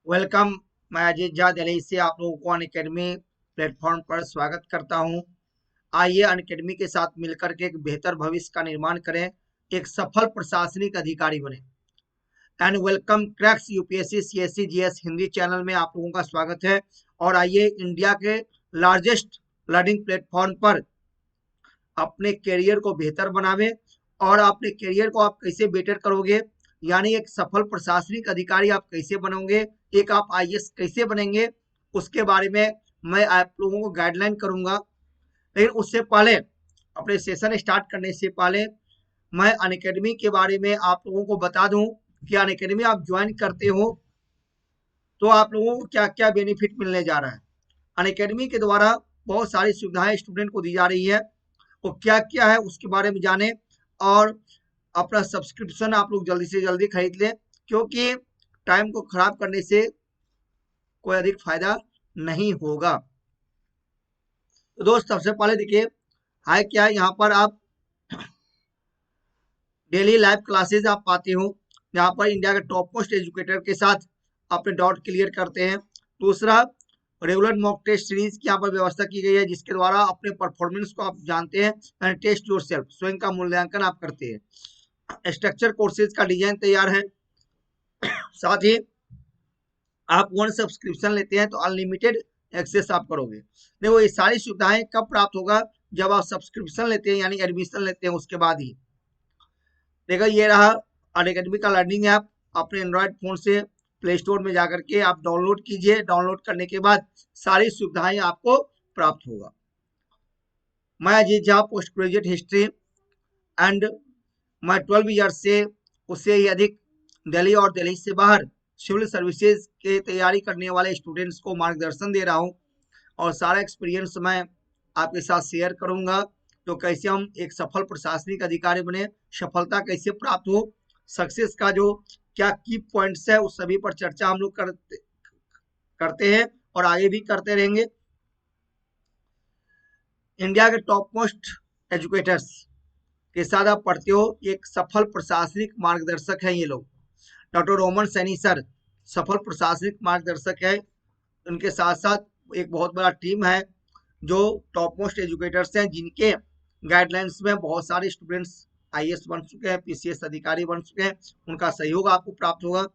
Welcome. मैं अजीत झा दिल्ली से आप लोगों को अनअकैडमी प्लेटफॉर्म पर स्वागत करता हूं। आइए अनअकैडमी के साथ मिलकर के एक बेहतर भविष्य का निर्माण करें, एक सफल प्रशासनिक अधिकारी बने। And welcome cracks UPSC CSC GS Hindi channel में आप लोगों का स्वागत है। और आइए इंडिया के लार्जेस्ट लर्निंग प्लेटफॉर्म पर अपने करियर को बेहतर बनावे। और अपने करियर को आप कैसे बेटर करोगे, यानी एक सफल प्रशासनिक अधिकारी आप कैसे बनोगे, एक आप आईएएस कैसे बनेंगे, उसके बारे में मैं आप लोगों को गाइडलाइन करूंगा। लेकिन उससे पहले, अपने सेशन स्टार्ट करने से पहले मैं अनअकैडमी के बारे में आप लोगों को बता दूं कि अनअकैडमी आप ज्वाइन करते हो तो आप लोगों को क्या क्या बेनिफिट मिलने जा रहा है। अनअकैडमी के द्वारा बहुत सारी सुविधाएं स्टूडेंट को दी जा रही है, वो क्या क्या है उसके बारे में जाने। और अपना सब्सक्रिप्शन आप लोग जल्दी से जल्दी खरीद लें, क्योंकि टाइम को खराब करने से कोई अधिक फायदा नहीं होगा। तो दोस्त, सबसे पहले देखिए हाई क्या है, यहाँ पर आप डेली लाइव क्लासेस आप पाते हो, यहाँ पर इंडिया के टॉप मोस्ट एजुकेटर के साथ अपने डाउट क्लियर करते हैं। दूसरा, रेगुलर मॉक टेस्ट सीरीज की यहाँ पर व्यवस्था की गई है, जिसके द्वारा अपने परफॉर्मेंस को आप जानते हैं एंड टेस्ट योरसेल्फ, स्वयं का मूल्यांकन आप करते हैं। स्ट्रक्चर कोर्सेज का डिजाइन तैयार है। साथ ही आप वन सब्सक्रिप्शन लेते हैं तो अनलिमिटेड एक्सेस आप करोगे। देखो, ये सारी सुविधाएं कब प्राप्त होगा, जब आप सब्सक्रिप्शन लेते हैं यानी एडमिशन लेते हैं, उसके बाद ही। देखो, ये रहा अनअकैडमी का लर्निंग ऐप। अपने एंड्रॉयड फोन से प्ले स्टोर में जाकर के आप डाउनलोड कीजिए। डाउनलोड करने के बाद सारी सुविधाएं आपको प्राप्त होगा। मैं Ajit Jha, post graduate history and मैं 12 ईयर से उससे ही अधिक दिल्ली और दिल्ली से बाहर सिविल सर्विसेज की तैयारी करने वाले स्टूडेंट्स को मार्गदर्शन दे रहा हूँ। और सारा एक्सपीरियंस मैं आपके साथ शेयर करूंगा। तो कैसे हम एक सफल प्रशासनिक अधिकारी बने, सफलता कैसे प्राप्त हो, सक्सेस का जो क्या की पॉइंट्स है, उस सभी पर चर्चा हम लोग करते हैं और आगे भी करते रहेंगे। इंडिया के टॉप मोस्ट एजुकेटर्स के साथ आप पढ़ते हो, एक सफल प्रशासनिक मार्गदर्शक है ये लोग। डॉक्टर रोमन सैनी सर सफल प्रशासनिक मार्गदर्शक है। उनके साथ साथ एक बहुत बड़ा टीम है जो टॉप मोस्ट एजुकेटर्स हैं, जिनके गाइडलाइंस में बहुत सारे स्टूडेंट्स आईएएस बन चुके हैं, पीसीएस अधिकारी बन चुके हैं। उनका सहयोग आपको प्राप्त होगा।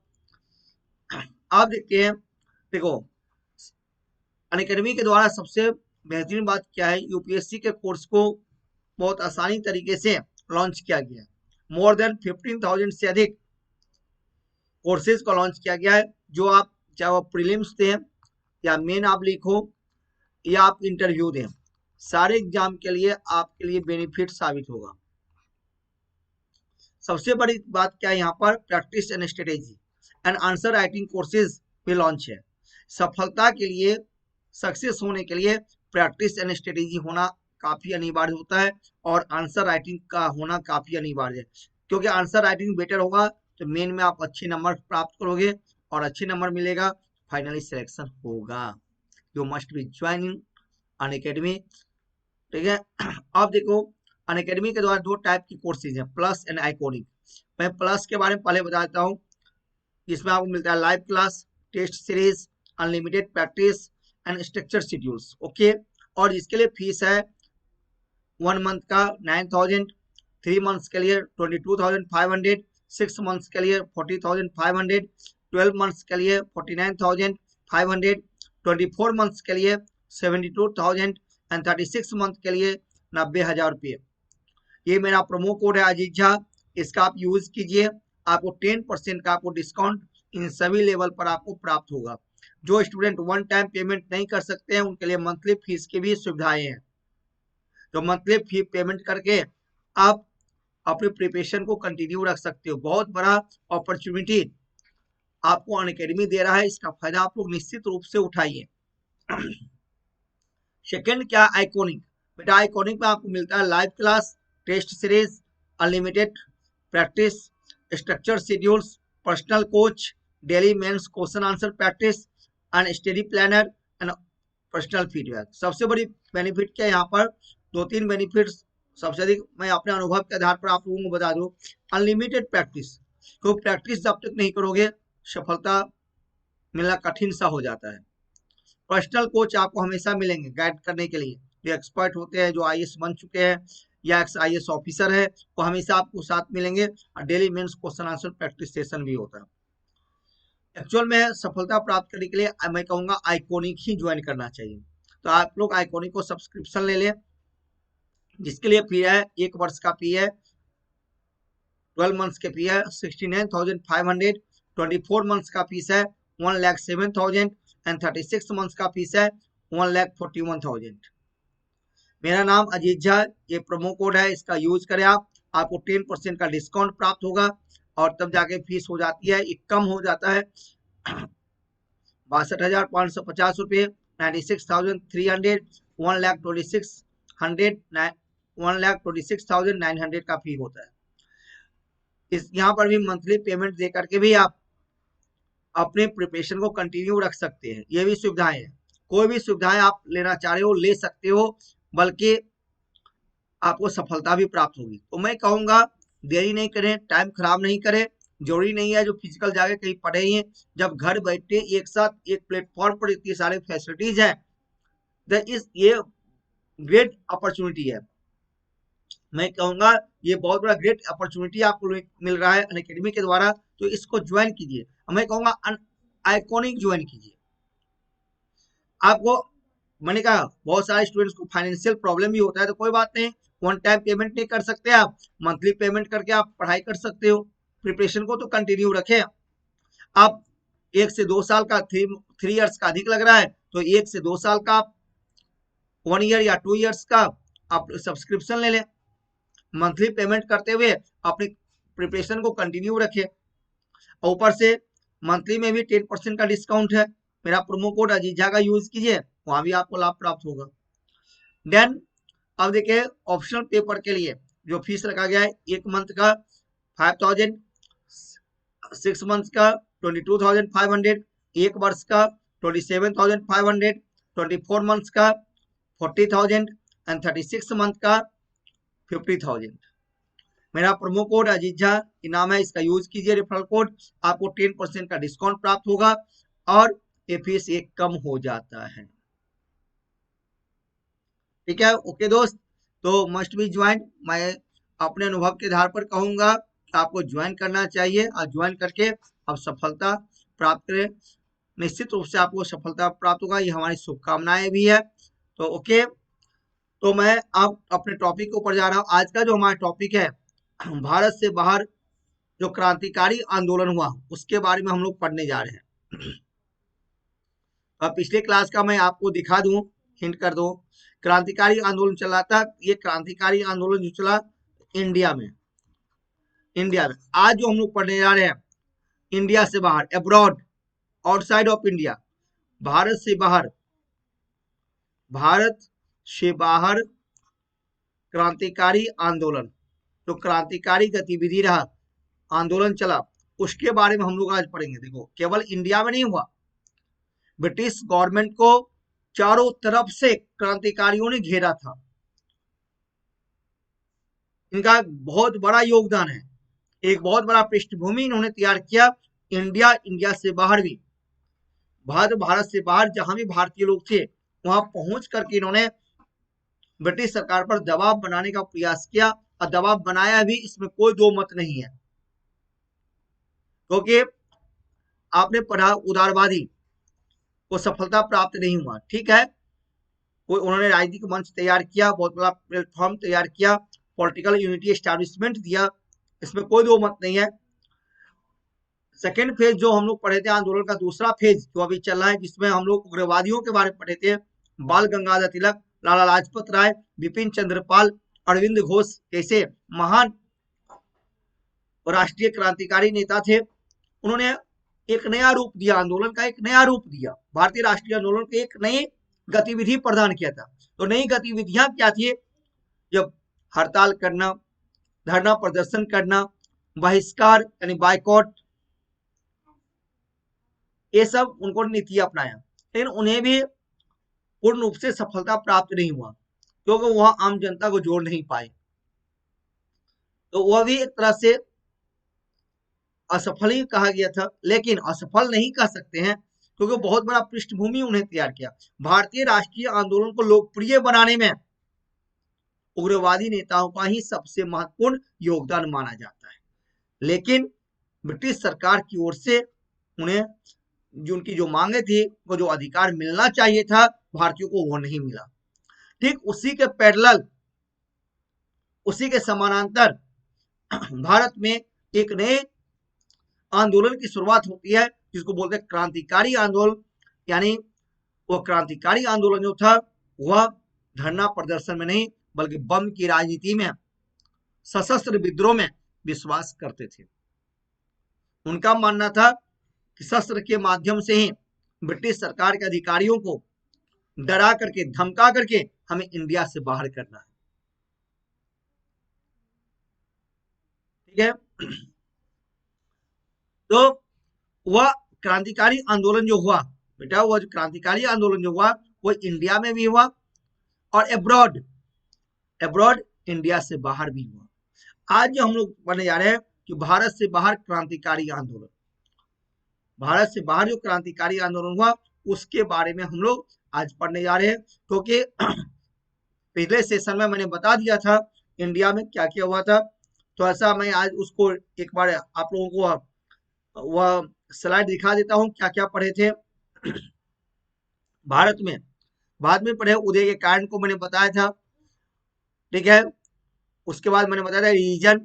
आप देखते हैं, देखो अनअकैडमी के द्वारा सबसे बेहतरीन बात क्या है, यूपीएससी के कोर्स को बहुत आसानी तरीके से लॉन्च किया गया है। मोर देन 15,000 से अधिक कोर्सेज को लॉन्च किया गया है, जो आप चाहे वो प्रीलिम्स दें या मेन आप लिखो या आप इंटरव्यू दें, सारे एग्जाम के लिए आपके लिए बेनिफिट साबित होगा। सबसे बड़ी बात क्या है, यहाँ पर practice and strategy and answer writing courses भी लॉन्च है। सफलता के लिए, सक्सेस होने के लिए प्रैक्टिस एंड स्ट्रेटेजी होना काफी अनिवार्य होता है, और आंसर राइटिंग का होना काफी अनिवार्य है। क्योंकि आंसर राइटिंग बेटर होगा तो मेन में आप अच्छे नंबर प्राप्त करोगे, और अच्छे नंबर मिलेगा, फाइनली सिलेक्शन होगा। You must be joining Unacademy, ठीक है। अब देखो, अनअकैडमी के द्वारा दो टाइप की कोर्सेज हैं, प्लस एंड आइकॉनिक। मैं प्लस के बारे में पहले बता देता हूँ, जिसमें आपको मिलता है live class, test series, unlimited practice and structure schedules, okay. और इसके लिए फीस है 1 मंथ का 9,000, 3 मंथ्स के लिए 22,500, 6 मंथ्स के लिए 40,500, 12 मंथ्स के लिए 49,500, 24 मंथ्स के लिए 72,000 एंड 36 मंथ के लिए 90,000 रुपये। ये मेरा प्रोमो कोड है अजीत झा, इसका आप यूज कीजिए। आपको 10% का आपको डिस्काउंट इन सभी लेवल पर आपको प्राप्त होगा। जो स्टूडेंट वन टाइम पेमेंट नहीं कर सकते हैं, उनके लिए मंथली फीस की भी सुविधाएं हैं। तो मंथली फी पेमेंट करके आप अपने प्रिपरेशन को कंटिन्यू रख सकते हो। बहुत बड़ा अपॉर्चुनिटी आपको अनअकैडमी दे रहा है, इसका फायदा आप लोग निश्चित रूप से उठाइए। सेकेंड क्या, आइकॉनिक। बेटा आइकॉनिक में आपको मिलता है live class, test series, unlimited practice, structure schedules, personal coach, daily mains question answer practice and study planner and personal feedback. सबसे बड़ी बेनिफिट क्या है, यहाँ पर दो तीन बेनिफिट्स सबसे अधिक मैं अपने अनुभव के आधार पर आप लोगों को बता दूं। अनलिमिटेड प्रैक्टिस, तो प्रैक्टिस जब तक नहीं करोगे सफलता मिलना कठिन सा हो जाता है। पर्सनल कोच आपको हमेशा मिलेंगे गाइड करने के लिए, जो एक्सपर्ट होते हैं, जो आईएएस बन चुके हैं या एक्स आईएएस ऑफिसर है, वो हमेशा आपको साथ मिलेंगे। और daily mains question answer practice session भी होता है। एक्चुअल में सफलता प्राप्त करने के लिए मैं कहूँगा आइकॉनिक ही ज्वाइन करना चाहिए। तो आप लोग आइकॉनिक को सब्सक्रिप्शन ले लें, जिसके लिए फी है 1 वर्ष का फी है, 12 मंथ्स के फी है 69,500, 24 मंथ्स का फीस है 1,07,000 एंड 36 मंथ्स का फीस है 1,41,000। मेरा नाम अजीत झा, ये प्रोमो कोड है, इसका यूज करें आप, आपको 10% का डिस्काउंट प्राप्त होगा और तब जाके फीस हो जाती है, ये कम हो जाता है 62,550 रुपये, 96,300, 1,26,900 का फी होता है। इस यहाँ पर भी मंथली पेमेंट दे करके भी आप अपने प्रिपरेशन को कंटिन्यू रख सकते हैं, ये भी सुविधाएं हैं। कोई भी सुविधाएं आप लेना चाह रहे हो ले सकते हो, बल्कि आपको सफलता भी प्राप्त होगी। तो मैं कहूंगा देरी नहीं करें, टाइम खराब नहीं करें। जरूरी नहीं है जो फिजिकल जाके कहीं पढ़े ही हैं, जब घर बैठे एक साथ एक प्लेटफॉर्म पर इतनी सारे फैसिलिटीज हैं, ये ग्रेट अपॉर्चुनिटी है। मैं कहूंगा ये बहुत बड़ा ग्रेट अपॉर्चुनिटी आपको मिल रहा है अनअकैडमी के द्वारा, तो इसको ज्वाइन कीजिए। मैं कहूंगा आइकॉनिक ज्वाइन कीजिए। आपको मैंने कहा बहुत सारे स्टूडेंट्स को फाइनेंशियल प्रॉब्लम भी होता है, तो कोई बात नहीं, वन टाइम पेमेंट नहीं कर सकते आप, मंथली पेमेंट करके आप पढ़ाई कर सकते हो। प्रिपरेशन को तो कंटिन्यू रखें। आप 1 से 2 साल का 3 इयर्स का अधिक लग रहा है, तो 1 से 2 साल का 1 ईयर या 2 इयर्स का आप सब्सक्रिप्शन ले लें। मंथली पेमेंट करते हुए अपनी प्रिपरेशन को कंटिन्यू रखें। ऊपर से मंथली में भी 10% का डिस्काउंट है। मेरा प्रोमो कोड अजीत झा का यूज कीजिए, वहां भी आपको लाभ प्राप्त होगा। देन अब देखिए ऑप्शनल पेपर के लिए जो फीस रखा गया है, 1 मंथ का 5,000, 6 मंथ का 22,500, 1 वर्ष का 27,500, 24 मंथ्स का 40,000 एंड 36 मंथ का 50,000। मेरा प्रोमो कोड अजीत झा इनाम है, इसका यूज कीजिए रेफरल कोड, आपको 10% का डिस्काउंट प्राप्त होगा और ये फीस एक कम हो जाता है। ठीक है, ओके दोस्त, तो मस्ट बी ज्वाइन। मैं अपने अनुभव के आधार पर कहूंगा आपको ज्वाइन करना चाहिए और ज्वाइन करके आप सफलता प्राप्त करें। निश्चित रूप से आपको सफलता प्राप्त होगा, ये हमारी शुभकामनाएं भी है। तो ओके, तो मैं अब अपने टॉपिक के ऊपर जा रहा हूँ। आज का जो हमारा टॉपिक है, भारत से बाहर जो क्रांतिकारी आंदोलन हुआ उसके बारे में हम लोग पढ़ने जा रहे हैं। अब पिछले क्लास का मैं आपको दिखा दूं, हिंट कर दो, क्रांतिकारी आंदोलन चला था। ये क्रांतिकारी आंदोलन जो चला इंडिया में, आज जो हम लोग पढ़ने जा रहे हैं इंडिया से बाहर, abroad, outside of India, Bharat से बाहर क्रांतिकारी आंदोलन, जो क्रांतिकारी गतिविधि रहा, आंदोलन चला, उसके बारे में हम लोग आज पढ़ेंगे। देखो, केवल इंडिया में नहीं हुआ, ब्रिटिश गवर्नमेंट को चारों तरफ से क्रांतिकारियों ने घेरा था। इनका बहुत बड़ा योगदान है, एक बहुत बड़ा पृष्ठभूमि इन्होंने तैयार किया। इंडिया से बाहर भी, भारत से बाहर जहां भी भारतीय लोग थे वहां पहुंच करके इन्होंने ब्रिटिश सरकार पर दबाव बनाने का प्रयास किया और दबाव बनाया भी, इसमें कोई दो मत नहीं है। क्योंकि आपने पढ़ा उदारवादी को सफलता प्राप्त नहीं हुआ, ठीक है, उन्होंने राजनीतिक मंच तैयार किया, बहुत बड़ा प्लेटफॉर्म तैयार किया, पॉलिटिकल यूनिटी एस्टैब्लिशमेंट दिया, इसमें कोई दो मत नहीं है। सेकेंड फेज जो हम लोग पढ़े थे, आंदोलन का दूसरा फेज जो अभी चल रहा है, जिसमें हम लोग उग्रवादियों के बारे में पढ़े थे, बाल गंगाधर तिलक, लाला लाजपत राय, बिपिन चंद्रपाल, अरविंद घोष जैसे महान राष्ट्रीय क्रांतिकारी नेता थे। उन्होंने एक नया रूप दिया, आंदोलन का एक नया रूप दिया, भारतीय राष्ट्रीय आंदोलन को एक नई गतिविधि प्रदान किया था। तो नई गतिविधियां क्या थी? जब हड़ताल करना, धरना प्रदर्शन करना, बहिष्कार यानी बाइकॉट, ये सब उनको नीति अपनाया, लेकिन उन्हें भी पूर्ण रूप से सफलता प्राप्त नहीं हुआ, क्योंकि वह आम जनता को जोड़ नहीं पाए। तो वह भी एक तरह से असफल ही कहा गया था, लेकिन असफल नहीं कह सकते हैं, क्योंकि बहुत बड़ा पृष्ठभूमि उन्हें तैयार किया। भारतीय राष्ट्रीय आंदोलन को लोकप्रिय बनाने में उग्रवादी नेताओं का ही सबसे महत्वपूर्ण योगदान माना जाता है। लेकिन ब्रिटिश सरकार की ओर से उन्हें जो उनकी जो मांगे थी, वो जो अधिकार मिलना चाहिए था भारतीयों को, वो नहीं मिला। ठीक उसी के पैरेलल, उसी के समानांतर भारत में एक नए आंदोलन की शुरुआत होती है, जिसको बोलते हैं क्रांतिकारी आंदोलन। यानी वो क्रांतिकारी आंदोलन जो था, वह धरना प्रदर्शन में नहीं, बल्कि बम की राजनीति में, सशस्त्र विद्रोह में विश्वास करते थे। उनका मानना था कि शस्त्र के माध्यम से ही ब्रिटिश सरकार के अधिकारियों को डरा करके, धमका करके हमें इंडिया से बाहर करना है। ठीक है। तो वह क्रांतिकारी आंदोलन जो हुआ बेटा, वह जो क्रांतिकारी आंदोलन जो हुआ, वो इंडिया में भी हुआ और एब्रॉड इंडिया से बाहर भी हुआ। आज जो हम लोग पढ़ने जा रहे हैं कि भारत से बाहर क्रांतिकारी आंदोलन, भारत से बाहर जो क्रांतिकारी आंदोलन हुआ, उसके बारे में हम लोग आज पढ़ने जा रहे हैं। क्योंकि पिछले सेशन में मैंने बता दिया था इंडिया में क्या क्या हुआ था, तो ऐसा मैं आज उसको एक बार आप लोगों को वह स्लाइड दिखा देता हूं, क्या क्या पढ़े थे। भारत में पढ़े उदय के कारण को मैंने बताया था। ठीक है। उसके बाद मैंने बताया था रीजन,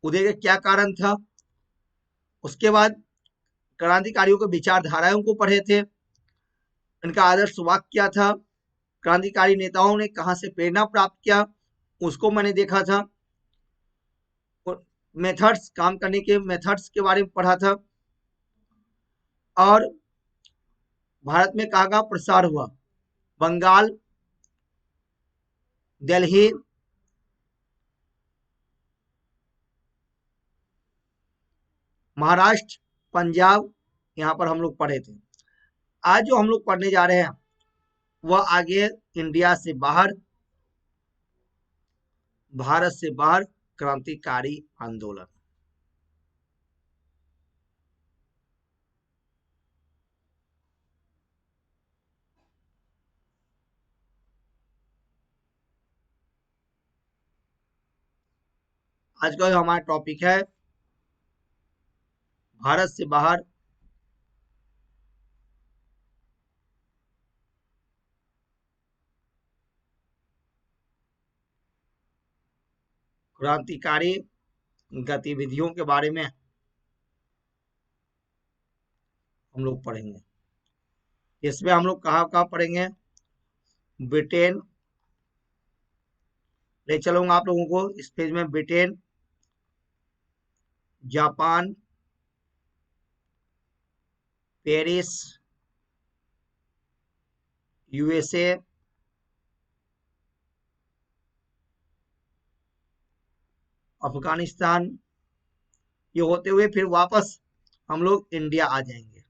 उदय के क्या कारण था। उसके बाद क्रांतिकारियों के विचारधाराओं को पढ़े थे, इनका आदर्श वाक्य क्या था, क्रांतिकारी नेताओं ने कहां से प्रेरणा प्राप्त किया, उसको मैंने देखा था। मेथड्स, काम करने के मेथड्स के बारे में पढ़ा था। और भारत में कहाँ कहाँ प्रसार हुआ, बंगाल, दिल्ली, महाराष्ट्र, पंजाब, यहाँ पर हम लोग पढ़े थे। आज जो हम लोग पढ़ने जा रहे हैं वह आगे इंडिया से बाहर, भारत से बाहर क्रांतिकारी आंदोलन। आज का जो हमारा टॉपिक है, भारत से बाहर क्रांतिकारी गतिविधियों के बारे में हम लोग पढ़ेंगे। इसमें हम लोग कहाँ कहाँ पढ़ेंगे, ब्रिटेन ले चलूंगा आप लोगों को इस पेज में, Britain, Japan, Paris, USA, Afghanistan, ये होते हुए फिर वापस हम लोग इंडिया आ जाएंगे।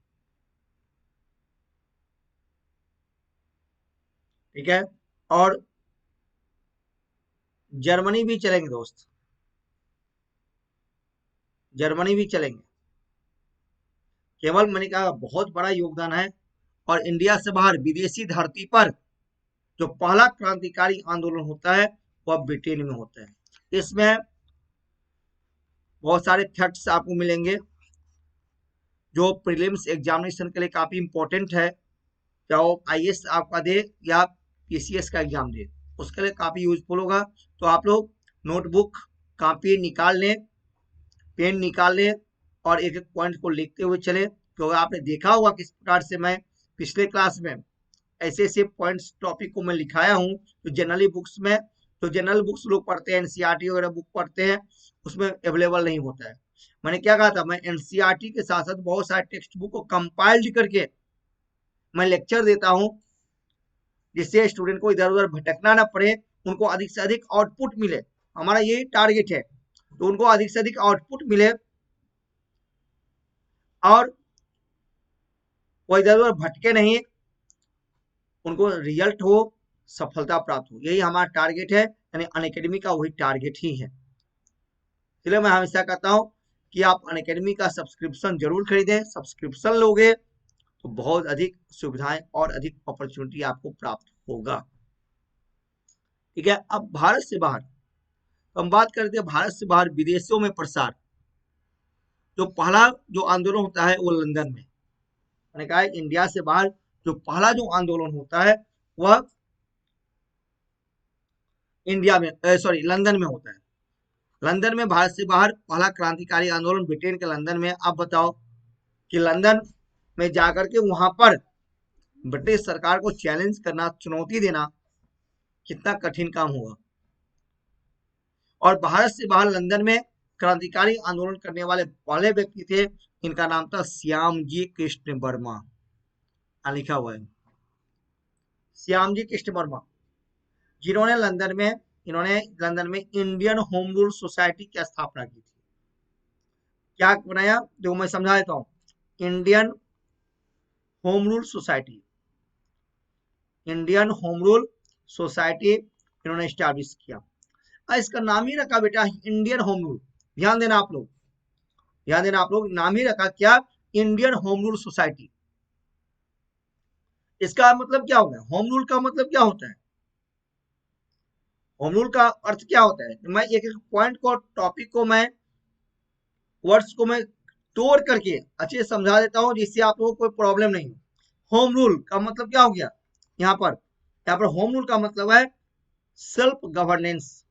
ठीक है। और जर्मनी भी चलेंगे दोस्त, जर्मनी भी चलेंगे। केवल मैंने कहा बहुत बड़ा योगदान है। और इंडिया से बाहर विदेशी धरती पर जो पहला क्रांतिकारी आंदोलन होता है वह ब्रिटेन में होता है। इसमें बहुत सारे फैक्ट्स आपको मिलेंगे जो प्रीलिम्स एग्जामिनेशन के लिए काफी इंपॉर्टेंट है, चाहे वो आईएएस आपका दे या पीसीएस का एग्जाम दे, उसके लिए काफी यूजफुल होगा। तो आप लोग नोटबुक, कॉपी निकाल लें, पेन निकाल लें और एक एक पॉइंट को लिखते हुए चले। क्योंकि आपने देखा होगा किस प्रकार से मैं पिछले क्लास में ऐसे ऐसे पॉइंट्स, टॉपिक को मैं लिखाया हूँ। तो जनरली बुक्स में, तो जनरल बुक्स लोग पढ़ते हैं, एनसीईआरटी वगैरह बुक पढ़ते हैं, उसमें अवेलेबल नहीं होता है। मैंने क्या कहा था, मैं एनसीईआरटी के साथ साथ बहुत सारे टेक्स्ट बुक को कंपाइल्ड करके मैं लेक्चर देता हूँ, जिससे स्टूडेंट को इधर उधर भटकना ना पड़े, उनको अधिक से अधिक आउटपुट मिले। हमारा यही टारगेट है, तो उनको अधिक से अधिक आउटपुट मिले और वो इधर उधर भटके नहीं, उनको रिजल्ट हो, सफलता प्राप्त हो। यही हमारा टारगेट है, यानी अनअकैडमी का वही टारगेट ही है। इसलिए मैं हमेशा कहता हूं कि आप अनअकैडमी का सब्सक्रिप्शन जरूर खरीदें। सब्सक्रिप्शन लोगे तो बहुत अधिक सुविधाएं और अधिक अपॉर्चुनिटी आपको प्राप्त होगा। ठीक है, अब भारत से बाहर हम बात करते हैं। भारत से बाहर विदेशों में प्रसार, जो पहला जो आंदोलन होता है वो लंदन में, मैंने कहा इंडिया से बाहर जो पहला जो आंदोलन होता है वह इंडिया में सॉरी लंदन में होता है। लंदन में भारत से बाहर पहला क्रांतिकारी आंदोलन ब्रिटेन के लंदन में। आप बताओ कि लंदन में जाकर के वहां पर ब्रिटिश सरकार को चैलेंज करना, चुनौती देना कितना कठिन काम होगा। और भारत से बाहर लंदन में क्रांतिकारी आंदोलन करने वाले पहले व्यक्ति थे, इनका नाम था श्यामजी कृष्ण वर्मा। लिखा हुआ है श्यामजी कृष्ण वर्मा, जिन्होंने लंदन में इंडियन होम रूल सोसाइटी की स्थापना की थी। क्या बनाया, जो मैं समझा देता हूं। Indian home rule society, Indian home rule society इन्होंने स्टैब्लिश किया। इसका नाम ही रखा बेटा इंडियन होम रूल। ध्यान देना आप लोग, नाम ही रखा क्या, इंडियन होम रूल सोसाइटी। इसका मतलब क्या होता है, होम रूल का मतलब क्या होता है, होम रूल का अर्थ क्या होता है। मैं एक एक पॉइंट को, टॉपिक को, मैं वर्ड्स को मैं तोड़ करके अच्छे से समझा देता हूं, जिससे आप लोगों को कोई प्रॉब्लम नहीं हो। होम रूल का मतलब क्या हो गया, यहाँ पर होम रूल का मतलब है सेल्फ गवर्नेंस,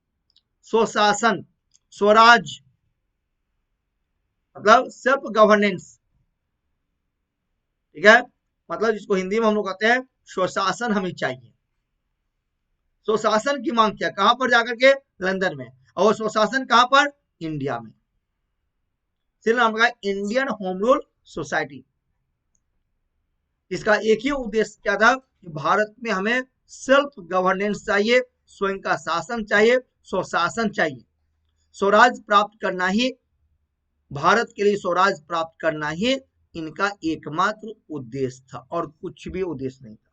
स्वशासन, स्वराज, मतलब सेल्फ गवर्नेंस। ठीक है, मतलब जिसको हिंदी में हम लोग कहते हैं स्वशासन हमें चाहिए। स्वशासन की मांग किया, कहां पर जाकर के, लंदन में। और स्वशासन कहां पर, इंडिया में। इसलिए नाम का इंडियन होम रूल सोसाइटी। इसका एक ही उद्देश्य क्या था कि भारत में हमें सेल्फ गवर्नेंस चाहिए, स्वयं का शासन चाहिए, स्वशासन चाहिए। स्वराज प्राप्त करना ही, भारत के लिए स्वराज प्राप्त करना ही इनका एकमात्र उद्देश्य था, और कुछ भी उद्देश्य नहीं था।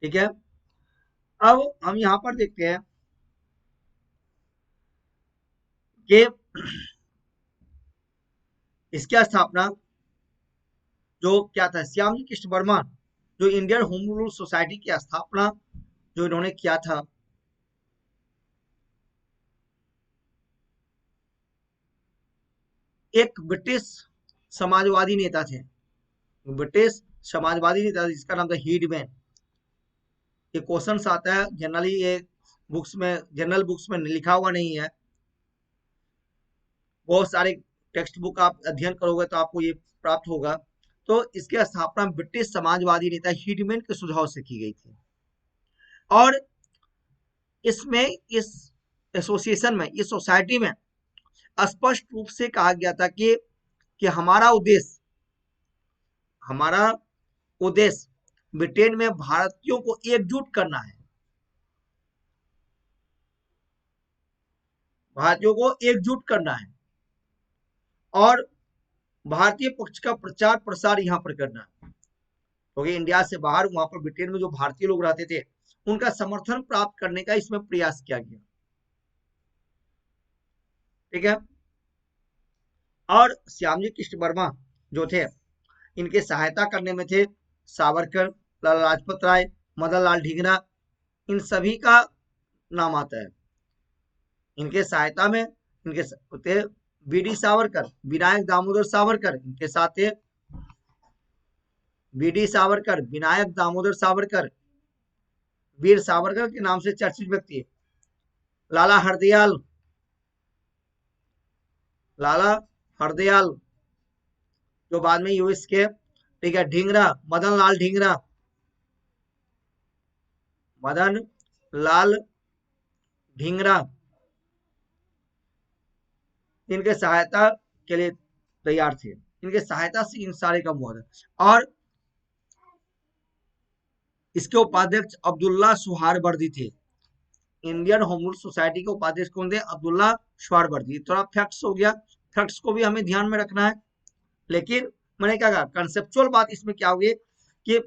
ठीक है, अब हम यहां पर देखते हैं कि इसकी स्थापना जो क्या था, श्यामजी कृष्ण वर्मा, जो इंडियन होम रूल सोसाइटी की स्थापना जो इन्होंने किया था, एक ब्रिटिश समाजवादी नेता थे, ब्रिटिश समाजवादी नेता जिसका नाम था हीडमैन। ये क्वेश्चन आता है जनरली, ये बुक्स में, जनरल बुक्स में लिखा हुआ नहीं है। बहुत सारे टेक्स्ट बुक आप अध्ययन करोगे तो आपको ये प्राप्त होगा। तो इसकी स्थापना ब्रिटिश समाजवादी नेता हीडमैन के सुझाव से की गई थी। और इसमें, इस एसोसिएशन में, इस सोसाइटी में स्पष्ट रूप से कहा गया था कि हमारा उद्देश्य ब्रिटेन में भारतीयों को एकजुट करना है, भारतीयों को एकजुट करना है, और भारतीय पक्ष का प्रचार प्रसार यहां पर करना है। क्योंकि इंडिया से बाहर वहां पर ब्रिटेन में जो भारतीय लोग रहते थे, उनका समर्थन प्राप्त करने का इसमें प्रयास किया गया। ठीक है, और श्यामजी कृष्ण वर्मा जो थे, इनके सहायता करने में थे सावरकर, लाला लाजपत राय, मदन लाल ढींगरा, इन सभी का नाम आता है। इनके सहायता में इनके थे बीडी सावरकर, विनायक दामोदर सावरकर, इनके साथ थे बीडी सावरकर, विनायक दामोदर सावरकर, वीर सावरकर के नाम से चर्चित व्यक्ति, लाला हरदयाल जो बाद में यूएस के, ठीक है, ढींगरा, मदन लाल ढींगरा, इनके सहायता के लिए तैयार थे। इनके सहायता से इन सारे काम हुआ था। और इसके उपाध्यक्ष अब्दुल्ला सुहारवर्दी थे। इंडियन होम रूल सोसाइटी के उपाध्यक्ष कौन थे, अब्दुल्ला सुहारवर्दी। थोड़ा फैक्ट्स हो गया, फैक्ट्स को भी हमें ध्यान में रखना है। लेकिन मैंने क्या कहा, कंसेप्चुअल बात इसमें क्या होगी कि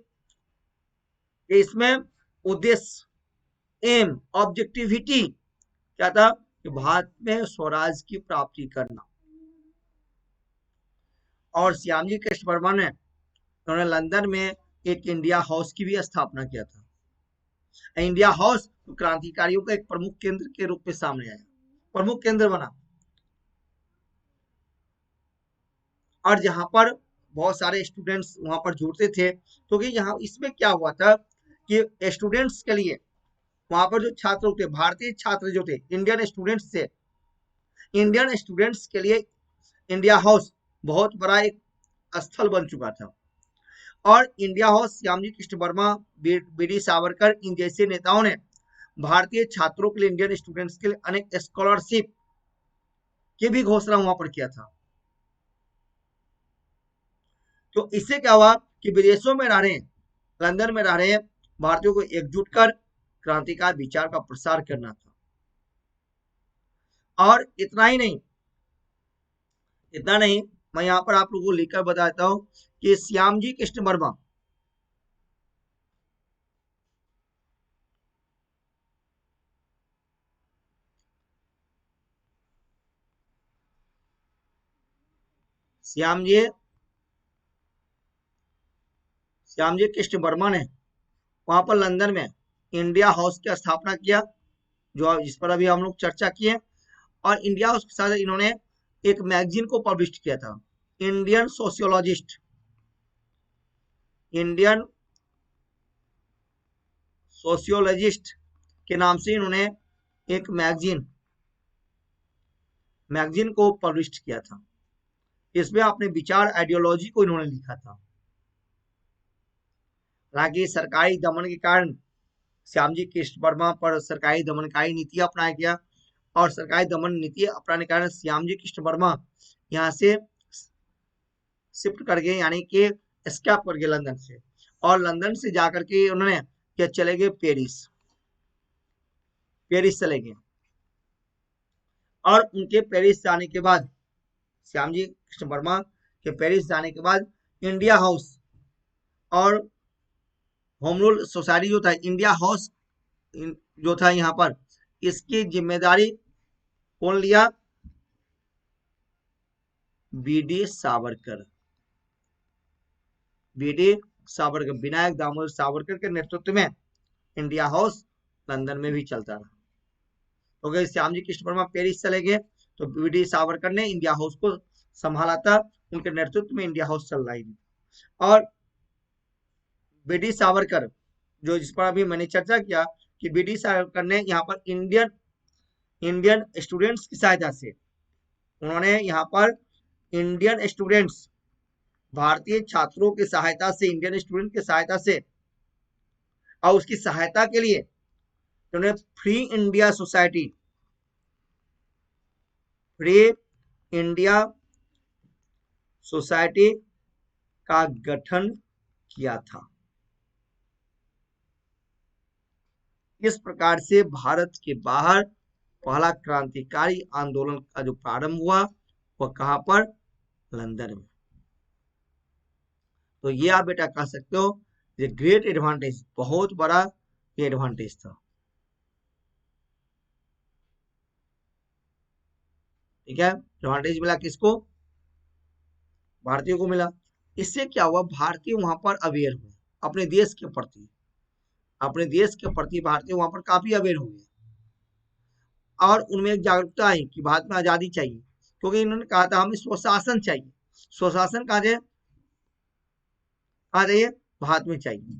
इसमें उद्देश्य, एम, ऑब्जेक्टिविटी क्या था कि भारत में स्वराज की प्राप्ति करना। और श्यामजी कृष्ण वर्मा ने उन्होंने लंदन में एक इंडिया हाउस की भी स्थापना किया था। इंडिया हाउस तो क्रांतिकारियों का एक प्रमुख केंद्र के रूप में सामने आया, प्रमुख केंद्र बना, और जहां पर बहुत सारे स्टूडेंट्स वहां पर जुड़ते थे। तो कि यहाँ इसमें क्या हुआ था कि स्टूडेंट्स के लिए वहां पर जो छात्र थे, भारतीय छात्र जो थे, इंडियन स्टूडेंट्स थे, इंडियन स्टूडेंट्स के लिए इंडिया हाउस बहुत बड़ा एक स्थल बन चुका था। और India House Shyamji Krishna Varma, B D Savarkar, इन जैसे नेताओं ने भारतीय छात्रों के लिए, इंडियन स्टूडेंट्स के लिए अनेक स्कॉलरशिप की भी घोषणा वहां पर किया था। तो इससे क्या हुआ कि विदेशों में रह रहे, लंदन में रह रहे भारतीयों को एकजुट कर क्रांतिकारी विचार का प्रसार करना था। और इतना नहीं, मैं यहाँ पर आप लोगों को लिखकर बताता हूँ कि श्यामजी कृष्ण वर्मा श्यामजी श्यामजी कृष्ण वर्मा ने वहां पर लंदन में इंडिया हाउस की स्थापना किया, जो जिस पर अभी हम लोग चर्चा किए। और इंडिया हाउस के साथ इन्होंने एक मैगजीन को पब्लिश किया था, इंडियन सोशियोलॉजिस्ट, इंडियन सोशियोलॉजिस्ट के नाम से इन्होंने एक मैगजीन को पब्लिश किया था। इसमें अपने विचार, आइडियोलॉजी को इन्होंने लिखा था। हालांकि सरकारी दमन के कारण श्यामजी कृष्ण वर्मा पर सरकारी दमनकारी नीति अपनाया गया, और सरकारी दमन नीति अपनाने के कारण श्यामजी कृष्ण वर्मा यहाँ से शिफ्ट कर गए, यानी कि एस्केप कर गए लंदन से। और लंदन से जाकर के उन्होंने क्या चले गए पेरिस चले गए। और उनके पेरिस जाने के बाद, श्यामजी कृष्ण वर्मा के पेरिस जाने के बाद, इंडिया हाउस और होम रूल सोसाइटी जो था, इंडिया हाउस जो था यहाँ पर, इसकी जिम्मेदारी कौन लिया? बी डी सावरकर, विनायक दामोदर सावरकर के नेतृत्व में इंडिया हाउस लंदन में भी चलता रहा। तो अगर श्यामजी कृष्ण वर्मा पेरिस चले गए तो बी डी सावरकर ने इंडिया हाउस को संभाला था, उनके नेतृत्व में इंडिया हाउस चल रही थी। और बी डी सावरकर, जो जिस पर अभी मैंने चर्चा किया कि बी डी सावरकर ने यहाँ पर इंडियन स्टूडेंट्स की सहायता से, उन्होंने यहाँ पर इंडियन स्टूडेंट्स, भारतीय छात्रों की सहायता से, इंडियन स्टूडेंट की सहायता से, और उसकी सहायता के लिए उन्होंने फ्री इंडिया सोसाइटी का गठन किया था। इस प्रकार से भारत के बाहर पहला क्रांतिकारी आंदोलन का जो प्रारंभ हुआ वह कहां पर? लंदन में। तो ये आप बेटा कह सकते हो, ये ग्रेट एडवांटेज, बहुत बड़ा ये एडवांटेज था। ठीक है, एडवांटेज मिला किसको? भारतीयों को मिला। इससे क्या हुआ? भारतीय वहां पर अवेयर हुए अपने देश के प्रति, भारतीय वहां पर काफी अवेयर हुए, और उनमें एक जागरूकता आई कि भारत में आजादी चाहिए, क्योंकि इन्होंने कहा था हमें स्वशासन चाहिए। स्वशासन कहा जाए भारत में चाहिए।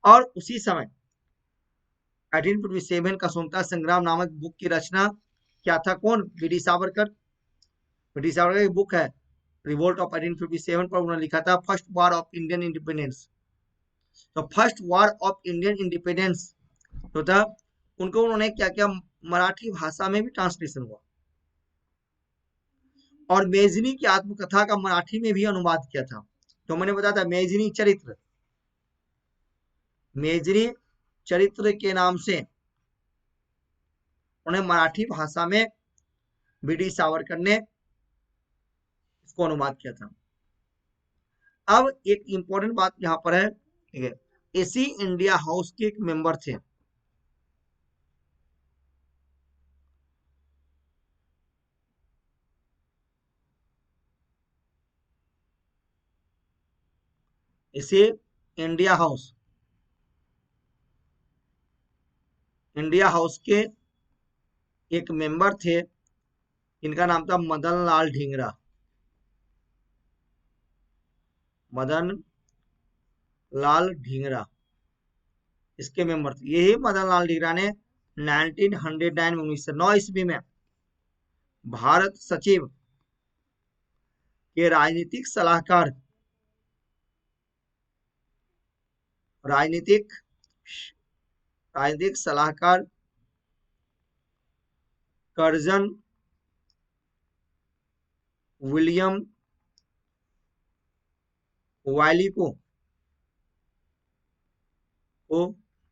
और उसी समय 1857 का स्वतंत्रता संग्राम नामक बुक की रचना क्या था? कौन? बी डी सावरकर की बुक है रिवोल्ट ऑफ 1857 पर उन्होंने लिखा था first war of Indian independence. तो first war of Indian independence जो था, उनको उन्होंने क्या किया? मराठी भाषा में भी ट्रांसलेशन हुआ, और मेजनी की आत्मकथा का मराठी में भी अनुवाद किया था। तो मैंने बताया था मेजनी चरित्र के नाम से उन्हें मराठी भाषा में बी डी सावरकर ने इसको अनुवाद किया था। अब एक इंपॉर्टेंट बात यहां पर है, ठीक है, इसी इंडिया हाउस के एक मेंबर थे, इसे इंडिया हाउस, इंडिया हाउस के एक मेंबर थे, इनका नाम था मदन लाल ढींगरा, मदन लाल ढींगरा इसके मेंबर थे। यही मदन लाल ढींगरा ने 1909 में 1909 ईस्वी में भारत सचिव के राजनीतिक सलाहकार, राजनीतिक राजनीतिक सलाहकार कर्जन विलियम वायली को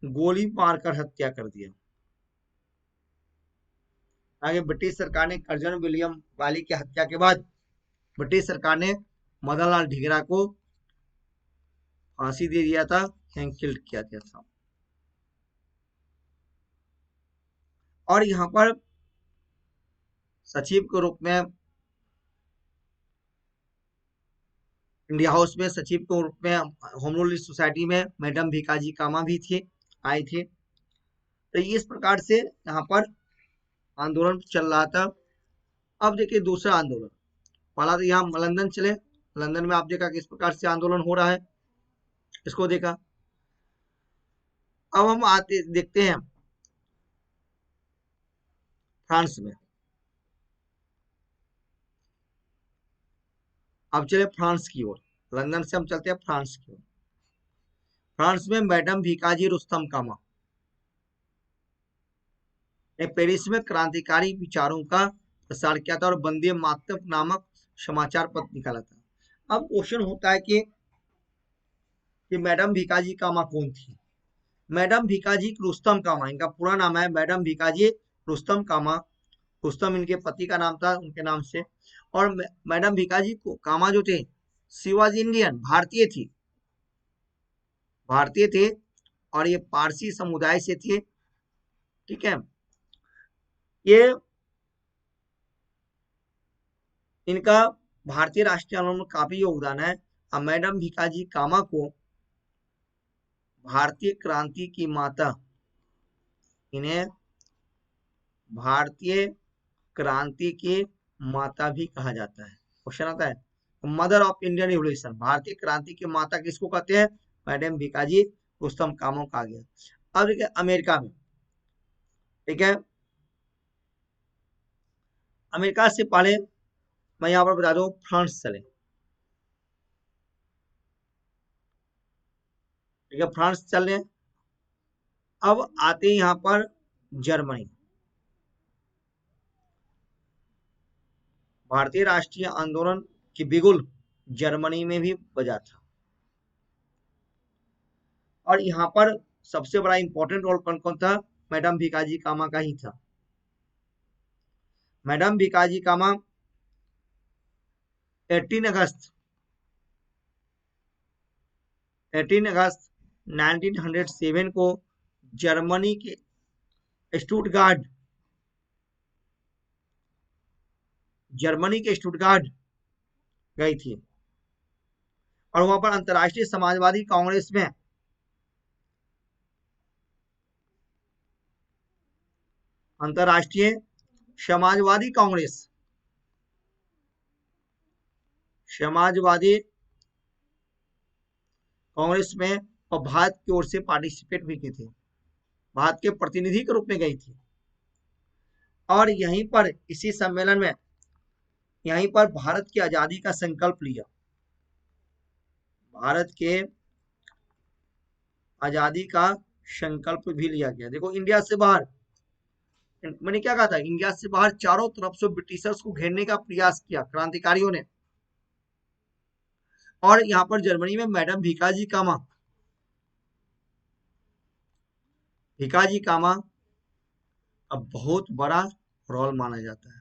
गोली मारकर हत्या कर दिया। आगे ब्रिटिश सरकार ने कर्जन विलियम वायली की हत्या के बाद ब्रिटिश सरकार ने मदन लाल ढींगरा को फांसी दे दिया था, किल किया गया था। और यहाँ पर सचिव के रूप में, इंडिया हाउस में सचिव के रूप में होम रूल सोसाइटी में मैडम भिकाजी कामा भी थे, आए थे। तो इस प्रकार से यहाँ पर आंदोलन चल रहा था। अब देखिए दूसरा आंदोलन, पहला तो यहाँ लंदन चले, लंदन में आप देखा किस प्रकार से आंदोलन हो रहा है, इसको देखा। अब हम आते देखते हैं फ्रांस में। अब चले फ्रांस की ओर, लंदन से हम चलते हैं फ्रांस की ओर। फ्रांस में मैडम भिकाजी रुस्तम कामा ने पेरिस में क्रांतिकारी विचारों का प्रसार किया था और वंदे मातरम नामक समाचार पत्र निकाला था। अब क्वेश्चन होता है कि मैडम भिकाजी कामा कौन थी? मैडम भिकाजी रुस्तम कामा, इनका पूरा नाम है मैडम भिकाजी रुस्तम कामा। रुस्तम इनके पति का नाम था, उनके नाम से। और मैडम भिकाजी कामा जो थे, शी वॉज इंडियन, भारतीय थी, भारतीय थे और ये पारसी समुदाय से थे, ठीक है। ये इनका भारतीय राष्ट्रीय आंदोलन में काफी योगदान है। अब मैडम भिकाजी कामा को भारतीय क्रांति की माता, इन्हें भारतीय क्रांति की माता भी कहा जाता है। क्वेश्चन आता है मदर ऑफ इंडियन रिवोल्यूशन, भारतीय क्रांति की माता किसको कहते हैं? मैडम भिकाजी रुस्तम कामा कहा गया। अब देखिए अमेरिका में, ठीक है, अमेरिका से पहले मैं यहाँ पर बता दूं फ्रांस चले, ठीक है, फ्रांस चल रहे। अब आते हैं यहाँ पर जर्मनी। भारतीय राष्ट्रीय आंदोलन की बिगुल जर्मनी में भी बजा था और यहाँ पर सबसे बड़ा इंपॉर्टेंट रोल कौन कौन था? मैडम भिकाजी कामा का ही था। मैडम भिकाजी कामा 18 अगस्त 1907 को जर्मनी के स्टुटगार्ट गई थी और वहां पर अंतर्राष्ट्रीय समाजवादी कांग्रेस में अंतर्राष्ट्रीय समाजवादी कांग्रेस में और भारत की ओर से पार्टिसिपेट भी की थी, भारत के प्रतिनिधि के रूप में गई थी। और यहीं पर इसी सम्मेलन में यहीं पर भारत की आजादी का संकल्प लिया, भारत के आजादी का संकल्प भी लिया गया। देखो इंडिया से बाहर, मैंने क्या कहा था, इंडिया से बाहर चारों तरफ से ब्रिटिशर्स को घेरने का प्रयास किया क्रांतिकारियों ने। और यहाँ पर जर्मनी में मैडम भिकाजी कामा अब बहुत बड़ा रोल माना जाता है।